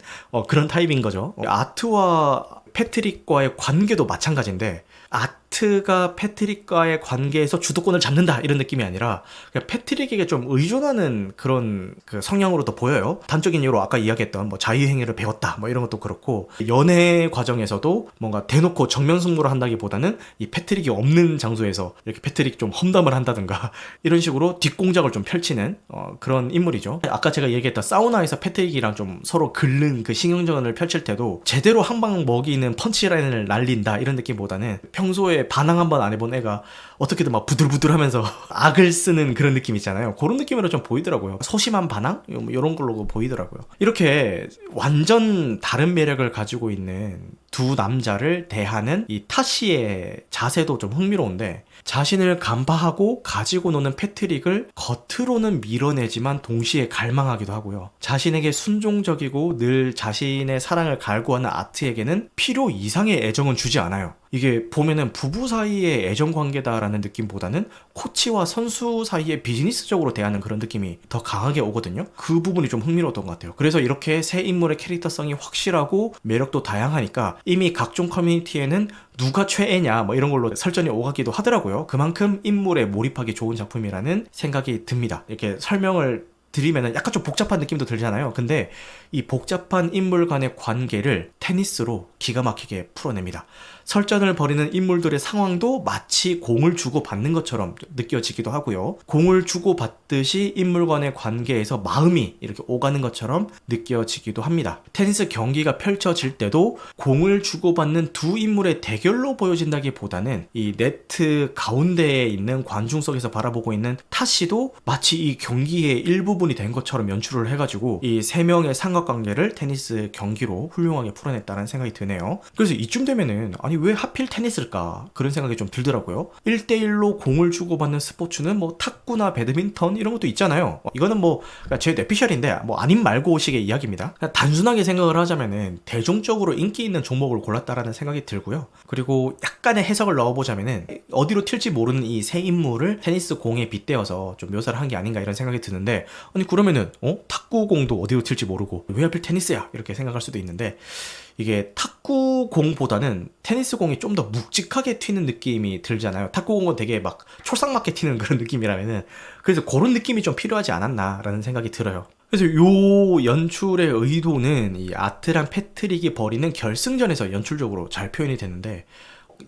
그런 타입인 거죠. 아트와 패트릭과의 관계도 마찬가지인데, 아트가 패트릭과의 관계에서 주도권을 잡는다 이런 느낌이 아니라 그냥 패트릭에게 좀 의존하는 그런 그 성향으로도 보여요. 단적인 예로 아까 이야기했던 뭐 자유행위를 배웠다 뭐 이런 것도 그렇고, 연애 과정에서도 뭔가 대놓고 정면 승부를 한다기보다는 이 패트릭이 없는 장소에서 이렇게 패트릭 좀 험담을 한다든가 이런 식으로 뒷공작을 좀 펼치는 그런 인물이죠. 아까 제가 얘기했던 사우나에서 패트릭이랑 좀 서로 긁는 그 신경전을 펼칠 때도 제대로 한 방 먹이는 펀치라인을 날린다 이런 느낌보다는 평소에 반항 한번 안 해본 애가 어떻게든 막 부들부들 하면서 악을 쓰는 그런 느낌 있잖아요. 그런 느낌으로 좀 보이더라고요. 소심한 반항? 이런 걸로 보이더라고요. 이렇게 완전 다른 매력을 가지고 있는 두 남자를 대하는 이 타시의 자세도 좀 흥미로운데, 자신을 간파하고 가지고 노는 패트릭을 겉으로는 밀어내지만 동시에 갈망하기도 하고요. 자신에게 순종적이고 늘 자신의 사랑을 갈구하는 아트에게는 필요 이상의 애정은 주지 않아요. 이게 보면은 부부 사이의 애정 관계다라는 느낌보다는 코치와 선수 사이의 비즈니스적으로 대하는 그런 느낌이 더 강하게 오거든요. 그 부분이 좀 흥미로웠던 것 같아요. 그래서 이렇게 세 인물의 캐릭터성이 확실하고 매력도 다양하니까 이미 각종 커뮤니티에는 누가 최애냐 뭐 이런 걸로 설전이 오가기도 하더라고요. 그만큼 인물에 몰입하기 좋은 작품이라는 생각이 듭니다. 이렇게 설명을 드리면은 약간 좀 복잡한 느낌도 들잖아요. 근데 이 복잡한 인물 간의 관계를 테니스로 기가 막히게 풀어냅니다. 설전을 벌이는 인물들의 상황도 마치 공을 주고받는 것처럼 느껴지기도 하고요. 공을 주고받듯이 인물 간의 관계에서 마음이 이렇게 오가는 것처럼 느껴지기도 합니다. 테니스 경기가 펼쳐질 때도 공을 주고받는 두 인물의 대결로 보여진다기보다는 이 네트 가운데에 있는 관중석에서 바라보고 있는 타시도 마치 이 경기의 일부분이 된 것처럼 연출을 해가지고 이 세 명의 삼각관계를 테니스 경기로 훌륭하게 풀어냈다는 생각이 드네요. 그래서 이쯤 되면은 아니 왜 하필 테니스일까? 그런 생각이 좀 들더라고요. 1대1로 공을 주고받는 스포츠는 뭐 탁구나 배드민턴 이런 것도 있잖아요. 이거는 뭐 제 뇌피셜인데 뭐 아님 말고 식의 이야기입니다. 단순하게 생각을 하자면은 대중적으로 인기 있는 종목을 골랐다라는 생각이 들고요. 그리고 약간의 해석을 넣어보자면은 어디로 튈지 모르는 이 세 인물을 테니스 공에 빗대어서 좀 묘사를 한 게 아닌가 이런 생각이 드는데, 아니 그러면은 탁구공도 어디로 튈지 모르고 왜 하필 테니스야? 이렇게 생각할 수도 있는데, 이게 탁구공보다는 테니스공이 좀 더 묵직하게 튀는 느낌이 들잖아요. 탁구공은 되게 막 촐싹맞게 튀는 그런 느낌이라면은, 그래서 그런 느낌이 좀 필요하지 않았나라는 생각이 들어요. 그래서 요 연출의 의도는 이 아트랑 패트릭이 벌이는 결승전에서 연출적으로 잘 표현이 되는데,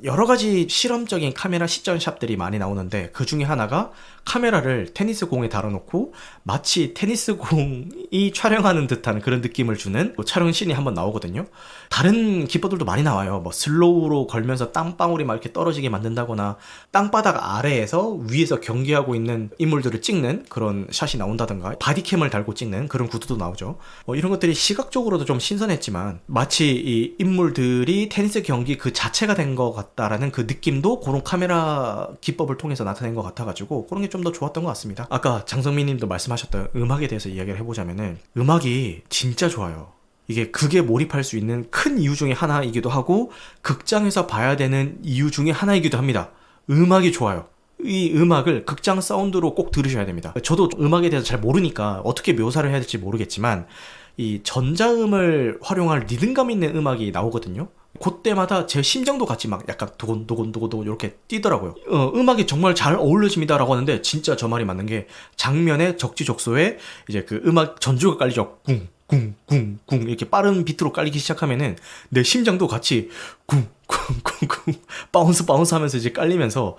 여러 가지 실험적인 카메라 시전샷들이 많이 나오는데 그 중에 하나가 카메라를 테니스 공에 달아놓고 마치 테니스 공이 촬영하는 듯한 그런 느낌을 주는 촬영 씬이 한번 나오거든요. 다른 기법들도 많이 나와요. 뭐 슬로우로 걸면서 땅방울이 막 이렇게 떨어지게 만든다거나, 땅바닥 아래에서 위에서 경기하고 있는 인물들을 찍는 그런 샷이 나온다든가, 바디캠을 달고 찍는 그런 구도도 나오죠. 이런 것들이 시각적으로도 좀 신선했지만 마치 이 인물들이 테니스 경기 그 자체가 된 것 같다라는 그 느낌도 그런 카메라 기법을 통해서 나타낸 것 같아가지고 그런 게 좀 더 좋았던 것 같습니다. 아까 장성민 님도 말씀하셨던 음악에 대해서 이야기를 해보자면은, 음악이 진짜 좋아요. 이게 극에 몰입할 수 있는 큰 이유 중에 하나이기도 하고 극장에서 봐야 되는 이유 중에 하나이기도 합니다. 음악이 좋아요. 이 음악을 극장 사운드로 꼭 들으셔야 됩니다. 저도 음악에 대해서 잘 모르니까 어떻게 묘사를 해야 될지 모르겠지만, 이 전자음을 활용할 리듬감 있는 음악이 나오거든요. 그때마다 제 심장도 같이 막 약간 도곤도곤도곤도곤 이렇게 뛰더라고요. 음악이 정말 잘 어울려집니다라고 하는데 진짜 저 말이 맞는 게, 장면에 적지적소에 이제 그 음악 전주가 깔리죠. 쿵쿵쿵쿵 이렇게 빠른 비트로 깔리기 시작하면은 내 심장도 같이 쿵쿵쿵쿵 바운스 하면서 이제 깔리면서,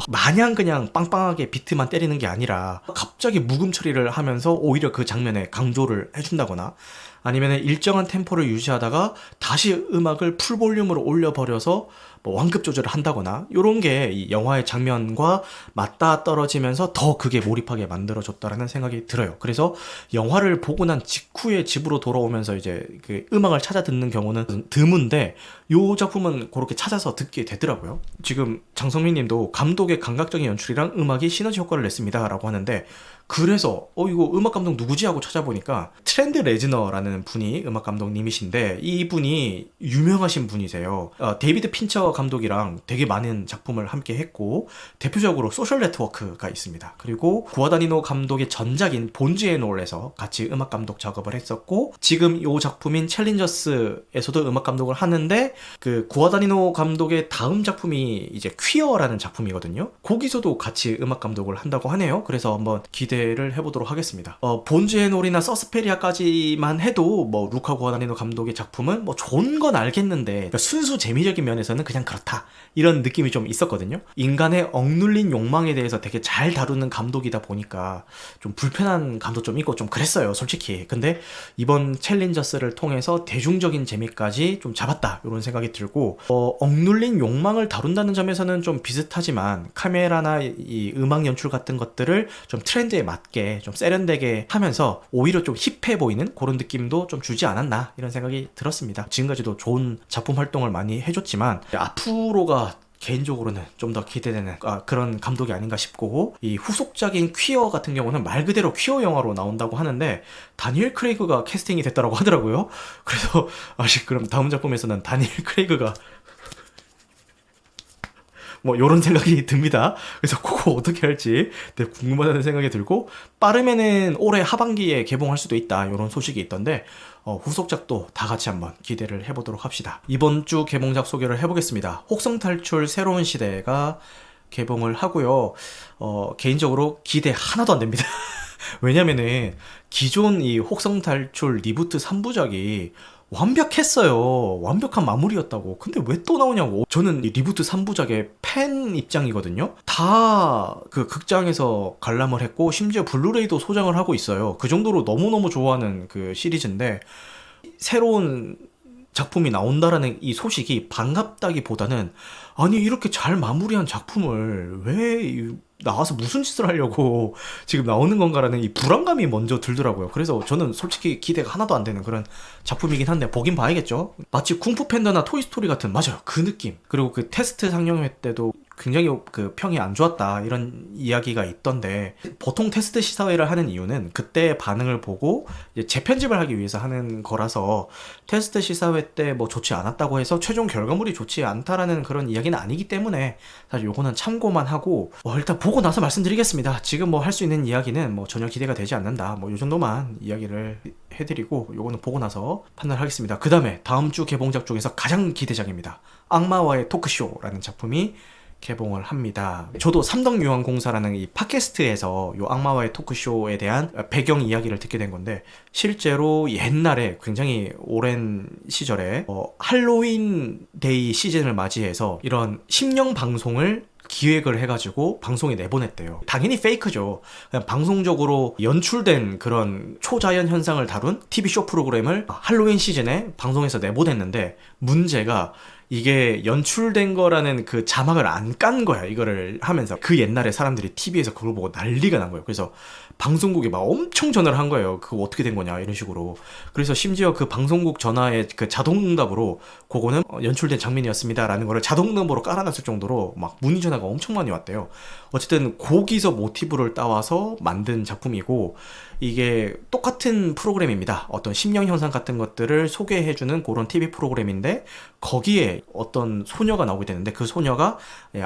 마냥 그냥 빵빵하게 비트만 때리는 게 아니라 갑자기 묵음 처리를 하면서 오히려 그 장면에 강조를 해준다거나, 아니면 일정한 템포를 유지하다가 다시 음악을 풀 볼륨으로 올려버려서 뭐 완급 조절을 한다거나, 이런 게 이 영화의 장면과 맞닿아 떨어지면서 더 그게 몰입하게 만들어줬다라는 생각이 들어요. 그래서 영화를 보고 난 직후에 집으로 돌아오면서 이제 그 음악을 찾아 듣는 경우는 드문데, 요 작품은 그렇게 찾아서 듣게 되더라고요. 지금 장성민 님도 감독의 감각적인 연출이랑 음악이 시너지 효과를 냈습니다 라고 하는데, 그래서 이거 음악 감독 누구지 하고 찾아보니까 트렌드 레즈너라는 분이 음악 감독님이신데, 이분이 유명하신 분이세요. 데이비드 핀처 감독이랑 되게 많은 작품을 함께 했고, 대표적으로 소셜 네트워크가 있습니다. 그리고 구아다니노 감독의 전작인 본즈 앤 올에서 같이 음악 감독 작업을 했었고, 지금 이 작품인 챌린저스에서도 음악 감독을 하는데, 그 구아다니노 감독의 다음 작품이 이제 퀴어라는 작품이거든요. 거기서도 같이 음악 감독을 한다고 하네요. 그래서 한번 기대를 해보도록 하겠습니다. 본즈 앤 올이나 서스페리아까지만 해도 뭐 루카 구아다니노 감독의 작품은 뭐 좋은 건 알겠는데, 그러니까 순수 재미적인 면에서는 그냥 그렇다, 이런 느낌이 좀 있었거든요. 인간의 억눌린 욕망에 대해서 되게 잘 다루는 감독이다 보니까 좀 불편한 감도 좀 있고 좀 그랬어요, 솔직히. 근데 이번 챌린저스를 통해서 대중적인 재미까지 좀 잡았다, 이런 생각이 들고, 억눌린 욕망을 다룬다는 점에서는 좀 비슷하지만 카메라나 이 음악 연출 같은 것들을 좀 트렌드에 맞게 좀 세련되게 하면서 오히려 좀 힙해 보이는 그런 느낌도 좀 주지 않았나, 이런 생각이 들었습니다. 지금까지도 좋은 작품 활동을 많이 해줬지만 앞으로가 개인적으로는 좀 더 기대되는 그런 감독이 아닌가 싶고, 이 후속작인 퀴어 같은 경우는 말 그대로 퀴어 영화로 나온다고 하는데 다니엘 크레이그가 캐스팅이 됐다고 하더라고요. 그래서 아직 그럼 다음 작품에서는 다니엘 크레이그가 뭐 요런 생각이 듭니다. 그래서 그거 어떻게 할지 되게 궁금하다는 생각이 들고, 빠르면은 올해 하반기에 개봉할 수도 있다, 요런 소식이 있던데 후속작도 다 같이 한번 기대를 해보도록 합시다. 이번 주 개봉작 소개를 해보겠습니다. 혹성탈출 새로운 시대가 개봉을 하고요. 개인적으로 기대 하나도 안 됩니다. 왜냐면은 기존 이 혹성탈출 리부트 3부작이 완벽했어요. 완벽한 마무리였다고. 근데 왜 또 나오냐고. 저는 이 리부트 3부작의 팬 입장이거든요. 다 그 극장에서 관람을 했고 심지어 블루레이도 소장을 하고 있어요. 그 정도로 너무너무 좋아하는 그 시리즈인데, 새로운 작품이 나온다라는 이 소식이 반갑다기보다는, 아니 이렇게 잘 마무리한 작품을 왜 나와서 무슨 짓을 하려고 지금 나오는 건가라는 이 불안감이 먼저 들더라고요. 그래서 저는 솔직히 기대가 하나도 안 되는 그런 작품이긴 한데 보긴 봐야겠죠. 마치 쿵푸 팬다나 토이스토리 같은, 맞아요, 그 느낌. 그리고 그 테스트 상영회 때도 굉장히 그 평이 안 좋았다, 이런 이야기가 있던데, 보통 테스트 시사회를 하는 이유는 그때의 반응을 보고 이제 재편집을 하기 위해서 하는 거라서, 테스트 시사회 때 뭐 좋지 않았다고 해서 최종 결과물이 좋지 않다라는 그런 이야기는 아니기 때문에 사실 요거는 참고만 하고, 일단 보고 나서 말씀드리겠습니다. 지금 뭐 할 수 있는 이야기는 뭐 전혀 기대가 되지 않는다, 뭐 요 정도만 이야기를 해드리고 요거는 보고 나서 판단하겠습니다. 그 다음에 다음 주 개봉작 중에서 가장 기대작입니다. 악마와의 토크쇼라는 작품이 개봉을 합니다. 저도 삼덕유황공사라는 이 팟캐스트에서 요 악마와의 토크쇼에 대한 배경 이야기를 듣게 된 건데, 실제로 옛날에 굉장히 오랜 시절에 할로윈 데이 시즌을 맞이해서 이런 심령 방송을 기획을 해가지고 방송에 내보냈대요. 당연히 페이크죠. 그냥 방송적으로 연출된 그런 초자연 현상을 다룬 TV쇼 프로그램을 할로윈 시즌에 방송에서 내보냈는데, 문제가 이게 연출된 거라는 그 자막을 안 깐 거야, 이거를 하면서. 그 옛날에 사람들이 TV에서 그걸 보고 난리가 난 거예요. 그래서 방송국에 막 엄청 전화를 한 거예요. 그거 어떻게 된 거냐, 이런 식으로. 그래서 심지어 그 방송국 전화에 그 자동응답으로 그거는 연출된 장면이었습니다 라는 거를 자동응답으로 깔아놨을 정도로 막 문의 전화가 엄청 많이 왔대요. 어쨌든 거기서 모티브를 따와서 만든 작품이고, 이게 똑같은 프로그램입니다. 어떤 심령 현상 같은 것들을 소개해주는 그런 TV 프로그램인데, 거기에 어떤 소녀가 나오게 되는데, 그 소녀가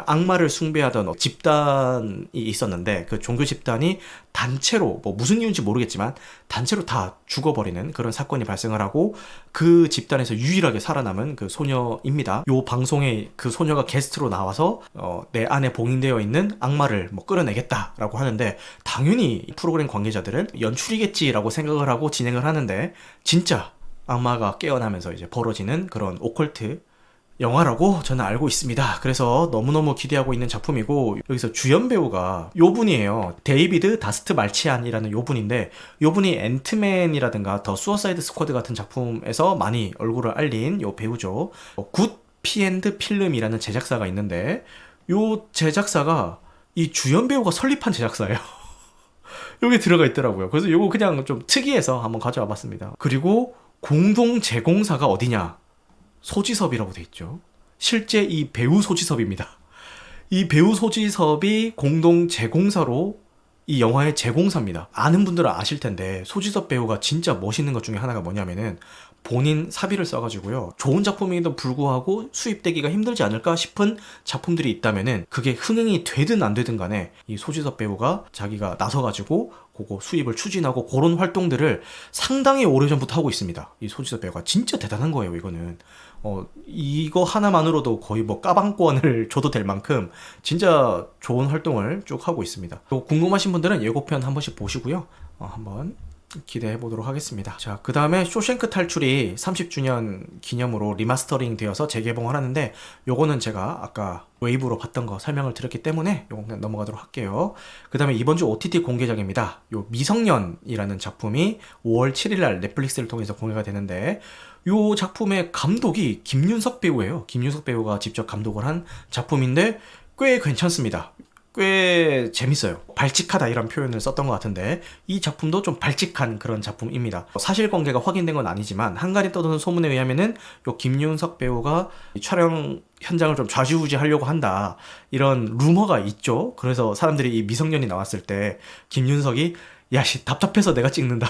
악마를 숭배하던 집단이 있었는데, 그 종교 집단이 단체로, 뭐 무슨 이유인지 모르겠지만 단체로 다 죽어버리는 그런 사건이 발생을 하고, 그 집단에서 유일하게 살아남은 그 소녀입니다. 요 방송에 그 소녀가 게스트로 나와서 내 안에 봉인되어 있는 악마를 뭐 끌어내겠다라고 하는데, 당연히 프로그램 관계자들은 연출이겠지라고 생각을 하고 진행을 하는데, 진짜 악마가 깨어나면서 이제 벌어지는 그런 오컬트 영화라고 저는 알고 있습니다. 그래서 너무너무 기대하고 있는 작품이고, 여기서 주연 배우가 요 분이에요. 데이비드 다스트 말치안이라는 요 분인데, 요 분이 앤트맨이라든가 더 수어사이드 스쿼드 같은 작품에서 많이 얼굴을 알린 요 배우죠. 굿 피앤드 필름이라는 제작사가 있는데, 요 제작사가 이 주연 배우가 설립한 제작사예요. 여기 들어가 있더라고요. 그래서 요거 그냥 좀 특이해서 한번 가져와 봤습니다. 그리고 공동 제공사가 어디냐? 소지섭이라고 돼 있죠. 실제 이 배우 소지섭입니다. 이 배우 소지섭이 공동 제공사로 이 영화의 제공사입니다. 아는 분들은 아실 텐데, 소지섭 배우가 진짜 멋있는 것 중에 하나가 뭐냐면은 본인 사비를 써가지고요, 좋은 작품에도 불구하고 수입되기가 힘들지 않을까 싶은 작품들이 있다면은 그게 흥행이 되든 안 되든 간에 이 소지섭 배우가 자기가 나서가지고 그거 수입을 추진하고 그런 활동들을 상당히 오래전부터 하고 있습니다. 이 소지섭 배우가 진짜 대단한 거예요, 이거는. 이거 하나만으로도 거의 뭐 까방권을 줘도 될 만큼 진짜 좋은 활동을 쭉 하고 있습니다. 궁금하신 분들은 예고편 한 번씩 보시고요. 한번 기대해 보도록 하겠습니다. 자, 그 다음에 쇼생크 탈출이 30주년 기념으로 리마스터링 되어서 재개봉을 하는데, 요거는 제가 아까 웨이브로 봤던 거 설명을 드렸기 때문에 요거 그냥 넘어가도록 할게요. 그 다음에 이번 주 OTT 공개작입니다. 요 미성년이라는 작품이 5월 7일날 넷플릭스를 통해서 공개가 되는데, 요 작품의 감독이 김윤석 배우예요. 김윤석 배우가 직접 감독을 한 작품인데 꽤 괜찮습니다. 꽤 재밌어요. 발칙하다 이런 표현을 썼던 것 같은데, 이 작품도 좀 발칙한 그런 작품입니다. 사실관계가 확인된 건 아니지만 한간에 떠도는 소문에 의하면은 요 김윤석 배우가 촬영 현장을 좀 좌지우지하려고 한다, 이런 루머가 있죠. 그래서 사람들이 이 미성년이 나왔을 때 김윤석이 야씨 답답해서 내가 찍는다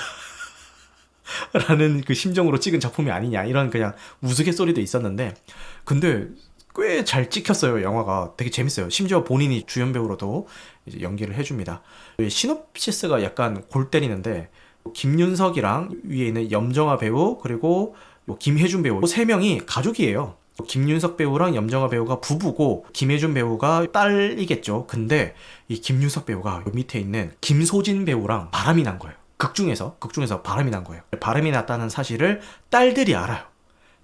라는 그 심정으로 찍은 작품이 아니냐, 이런 그냥 우스갯소리도 있었는데, 근데 꽤 잘 찍혔어요. 영화가 되게 재밌어요. 심지어 본인이 주연 배우로도 이제 연기를 해줍니다. 시놉시스가 약간 골 때리는데, 김윤석이랑 위에 있는 염정아 배우, 그리고 김혜준 배우, 세 명이 가족이에요. 김윤석 배우랑 염정아 배우가 부부고, 김혜준 배우가 딸이겠죠. 근데 이 김윤석 배우가 밑에 있는 김소진 배우랑 바람이 난 거예요. 극중에서 바람이 난 거예요. 바람이 났다는 사실을 딸들이 알아요.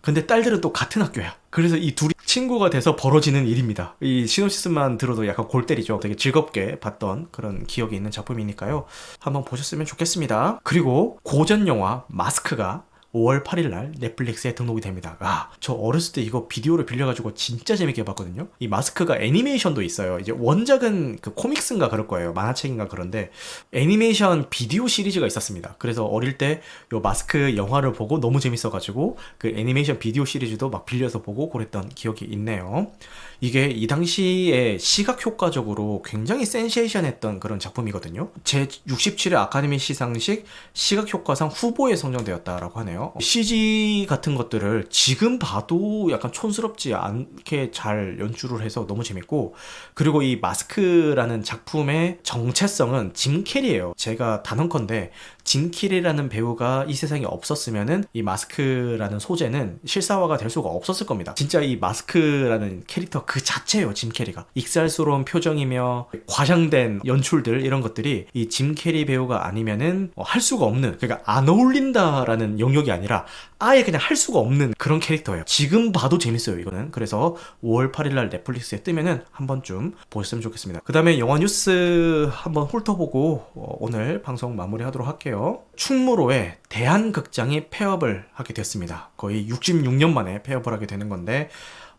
근데 딸들은 또 같은 학교야. 그래서 이 둘이 친구가 돼서 벌어지는 일입니다. 이 시놉시스만 들어도 약간 골 때리죠. 되게 즐겁게 봤던 그런 기억이 있는 작품이니까요. 한번 보셨으면 좋겠습니다. 그리고 고전 영화 마스크가 5월 8일날 넷플릭스에 등록이 됩니다. 저 어렸을 때 이거 비디오를 빌려가지고 진짜 재밌게 봤거든요. 이 마스크가 애니메이션도 있어요. 이제 원작은 그 코믹스인가 그럴 거예요. 만화책인가 그런데 애니메이션 비디오 시리즈가 있었습니다. 그래서 어릴 때 요 마스크 영화를 보고 너무 재밌어가지고 그 애니메이션 비디오 시리즈도 막 빌려서 보고 그랬던 기억이 있네요. 이게 이 당시에 시각 효과적으로 굉장히 센세이션했던 그런 작품이거든요. 제67회 아카데미 시상식 시각 효과상 후보에 선정되었다라고 하네요. CG 같은 것들을 지금 봐도 약간 촌스럽지 않게 잘 연출을 해서 너무 재밌고, 그리고 이 마스크라는 작품의 정체성은 짐 캐리예요. 제가 단언컨대 짐 캐리라는 배우가 이 세상에 없었으면은 이 마스크라는 소재는 실사화가 될 수가 없었을 겁니다. 진짜 이 마스크라는 캐릭터 그 자체예요, 짐 캐리가. 익살스러운 표정이며 과장된 연출들 이런 것들이 이 짐 캐리 배우가 아니면은 할 수가 없는, 그러니까 안 어울린다라는 영역이 아니라 아예 그냥 할 수가 없는 그런 캐릭터예요. 지금 봐도 재밌어요, 이거는. 그래서 5월 8일날 넷플릭스에 뜨면은 한 번쯤 보셨으면 좋겠습니다. 그 다음에 영화 뉴스 한번 훑어보고 오늘 방송 마무리하도록 할게요. 충무로에 대한극장이 폐업을 하게 됐습니다. 거의 66년 만에 폐업을 하게 되는 건데,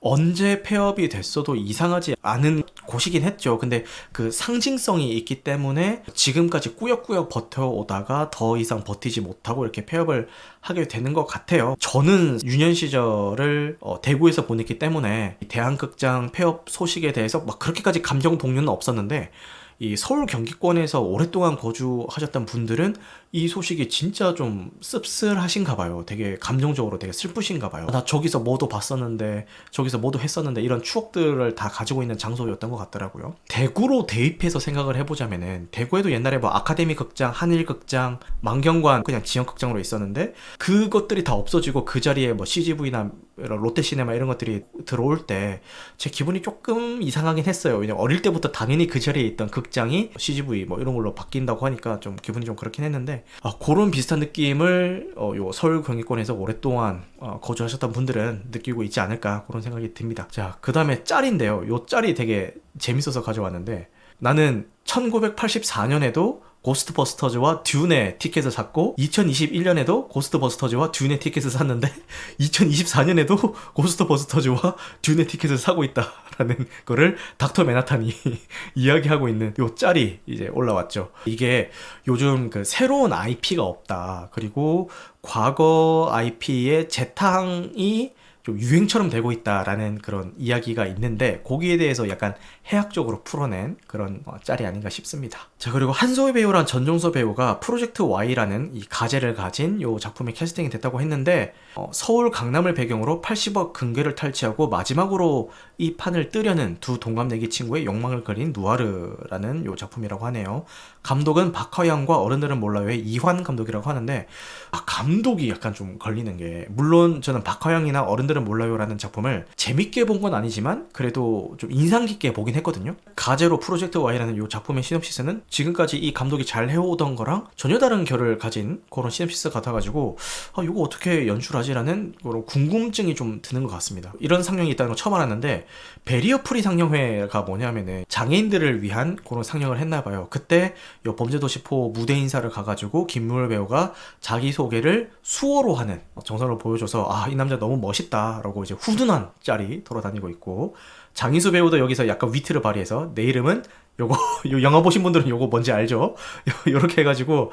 언제 폐업이 됐어도 이상하지 않은 곳이긴 했죠. 근데 그 상징성이 있기 때문에 지금까지 꾸역꾸역 버텨오다가 더 이상 버티지 못하고 이렇게 폐업을 하게 되는 것 같아요. 저는 유년 시절을 대구에서 보냈기 때문에 대한극장 폐업 소식에 대해서 막 그렇게까지 감정 동요는 없었는데, 이 서울 경기권에서 오랫동안 거주하셨던 분들은 이 소식이 진짜 좀 씁쓸하신가 봐요. 되게 감정적으로 되게 슬프신가 봐요. 나 저기서 뭐도 봤었는데, 저기서 뭐도 했었는데, 이런 추억들을 다 가지고 있는 장소였던 것 같더라고요. 대구로 대입해서 생각을 해보자면은, 대구에도 옛날에 뭐 아카데미 극장, 한일 극장, 만경관 그냥 지역 극장으로 있었는데, 그것들이 다 없어지고 그 자리에 뭐 CGV나 롯데시네마 이런 것들이 들어올 때 제 기분이 조금 이상하긴 했어요. 왜냐면 어릴 때부터 당연히 그 자리에 있던 극장이 CGV 뭐 이런 걸로 바뀐다고 하니까 좀 기분이 좀 그렇긴 했는데, 그런 비슷한 느낌을 요 서울 경기권에서 오랫동안 거주하셨던 분들은 느끼고 있지 않을까, 그런 생각이 듭니다. 자, 그 다음에 짤인데요. 요 짤이 되게 재밌어서 가져왔는데, 나는 1984년에도 고스트버스터즈와 듄의 티켓을 샀고, 2021년에도 고스트버스터즈와 듄의 티켓을 샀는데 2024년에도 고스트버스터즈와 듄의 티켓을 사고 있다라는 거를 닥터 맨하탄이 이야기하고 있는 요 짤이 이제 올라왔죠. 이게 요즘 그 새로운 IP가 없다, 그리고 과거 IP의 재탕이 좀 유행처럼 되고 있다라는 그런 이야기가 있는데, 거기에 대해서 약간 해학적으로 풀어낸 그런 짤이 아닌가 싶습니다. 자, 그리고 한소희 배우란 전종서 배우가 프로젝트 Y라는 이 가제를 가진 요 작품에 캐스팅이 됐다고 했는데, 서울 강남을 배경으로 80억 금괴를 탈취하고 마지막으로 이 판을 뜨려는 두 동갑내기 친구의 욕망을 그린 누아르라는 요 작품이라고 하네요. 감독은 박하영과 어른들은 몰라요의 이환 감독이라고 하는데, 감독이 약간 좀 걸리는 게, 물론 저는 박하영이나 어른들은 몰라요라는 작품을 재밌게 본 건 아니지만 그래도 좀 인상 깊게 보긴 했거든요. 가제로 프로젝트 Y라는 요 작품의 시놉시스는 지금까지 이 감독이 잘 해오던 거랑 전혀 다른 결을 가진 그런 시놉시스 같아가지고, 이거 어떻게 연출하지라는 그런 궁금증이 좀 드는 것 같습니다. 이런 상영이 있다는 거 처음 알았는데, 베리어 프리 상영회가 뭐냐면은 장애인들을 위한 그런 상영을 했나봐요. 그때 요 범죄도시4 무대 인사를 가가지고 김무열 배우가 자기소개를 수어로 하는 정선을 보여줘서, 이 남자 너무 멋있다 라고 이제 훈훈한 짤이 돌아다니고 있고, 장희수 배우도 여기서 약간 위트를 발휘해서 내 이름은 요거, 요 영화 보신 분들은 요거 뭔지 알죠? 요렇게 해가지고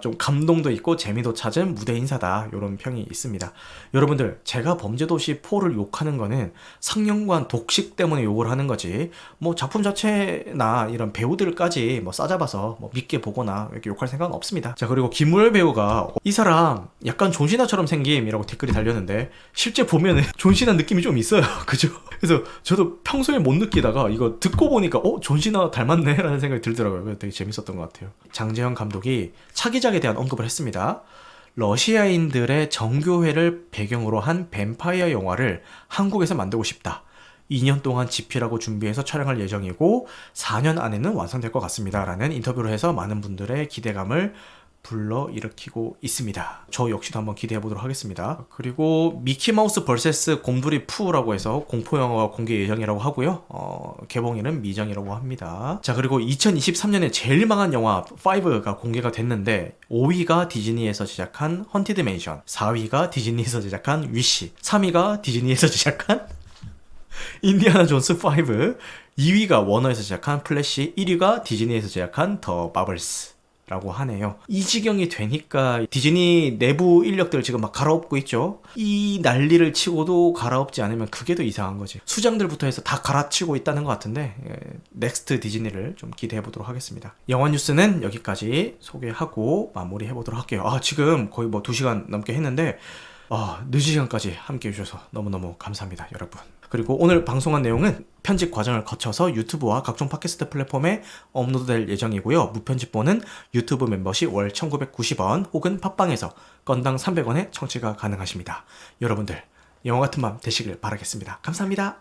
좀 감동도 있고 재미도 찾은 무대 인사다, 요런 평이 있습니다. 여러분들, 제가 범죄도시 4를 욕하는 거는 상영관 독식 때문에 욕을 하는 거지, 뭐 작품 자체나 이런 배우들까지 뭐 싸잡아서 뭐 믿게 보거나 이렇게 욕할 생각은 없습니다. 자, 그리고 김무열 배우가 이 사람 약간 존시나처럼 생김이라고 댓글이 달렸는데, 실제 보면은 존시나 느낌이 좀 있어요. 그죠? 그래서 저도 평소에 못 느끼다가 이거 듣고 보니까 존시나 닮았네 라는 생각이 들더라고요. 그래서 되게 재밌었던 것 같아요. 장재현 감독이 차기작에 대한 언급을 했습니다. 러시아인들의 정교회를 배경으로 한 뱀파이어 영화를 한국에서 만들고 싶다. 2년 동안 집필하고 준비해서 촬영할 예정이고 4년 안에는 완성될 것 같습니다 라는 인터뷰를 해서 많은 분들의 기대감을 불러일으키고 있습니다. 저 역시도 한번 기대해 보도록 하겠습니다. 그리고 미키마우스 vs 곰돌이 푸라고 해서 공포영화가 공개 예정이라고 하고요. 개봉일은 미정이라고 합니다. 자, 그리고 2023년에 제일 망한 영화 5가 공개가 됐는데, 5위가 디즈니에서 제작한 헌티드 맨션, 4위가 디즈니에서 제작한 위시, 3위가 디즈니에서 제작한 인디아나 존스 5, 2위가 워너에서 제작한 플래시, 1위가 디즈니에서 제작한 더 마블스 라고 하네요. 이 지경이 되니까 디즈니 내부 인력들 지금 막 갈아엎고 있죠. 이 난리를 치고도 갈아엎지 않으면 그게 더 이상한 거지. 수장들부터 해서 다 갈아치고 있다는 것 같은데, 넥스트 디즈니를 좀 기대해 보도록 하겠습니다. 영화 뉴스는 여기까지 소개하고 마무리해 보도록 할게요. 지금 거의 뭐 2시간 넘게 했는데 늦은 시간까지 함께 해주셔서 너무너무 감사합니다, 여러분. 그리고 오늘 방송한 내용은 편집 과정을 거쳐서 유튜브와 각종 팟캐스트 플랫폼에 업로드될 예정이고요. 무편집본은 유튜브 멤버십 월 1990원 혹은 팟빵에서 건당 300원에 청취가 가능하십니다. 여러분들 영화 같은 밤 되시길 바라겠습니다. 감사합니다.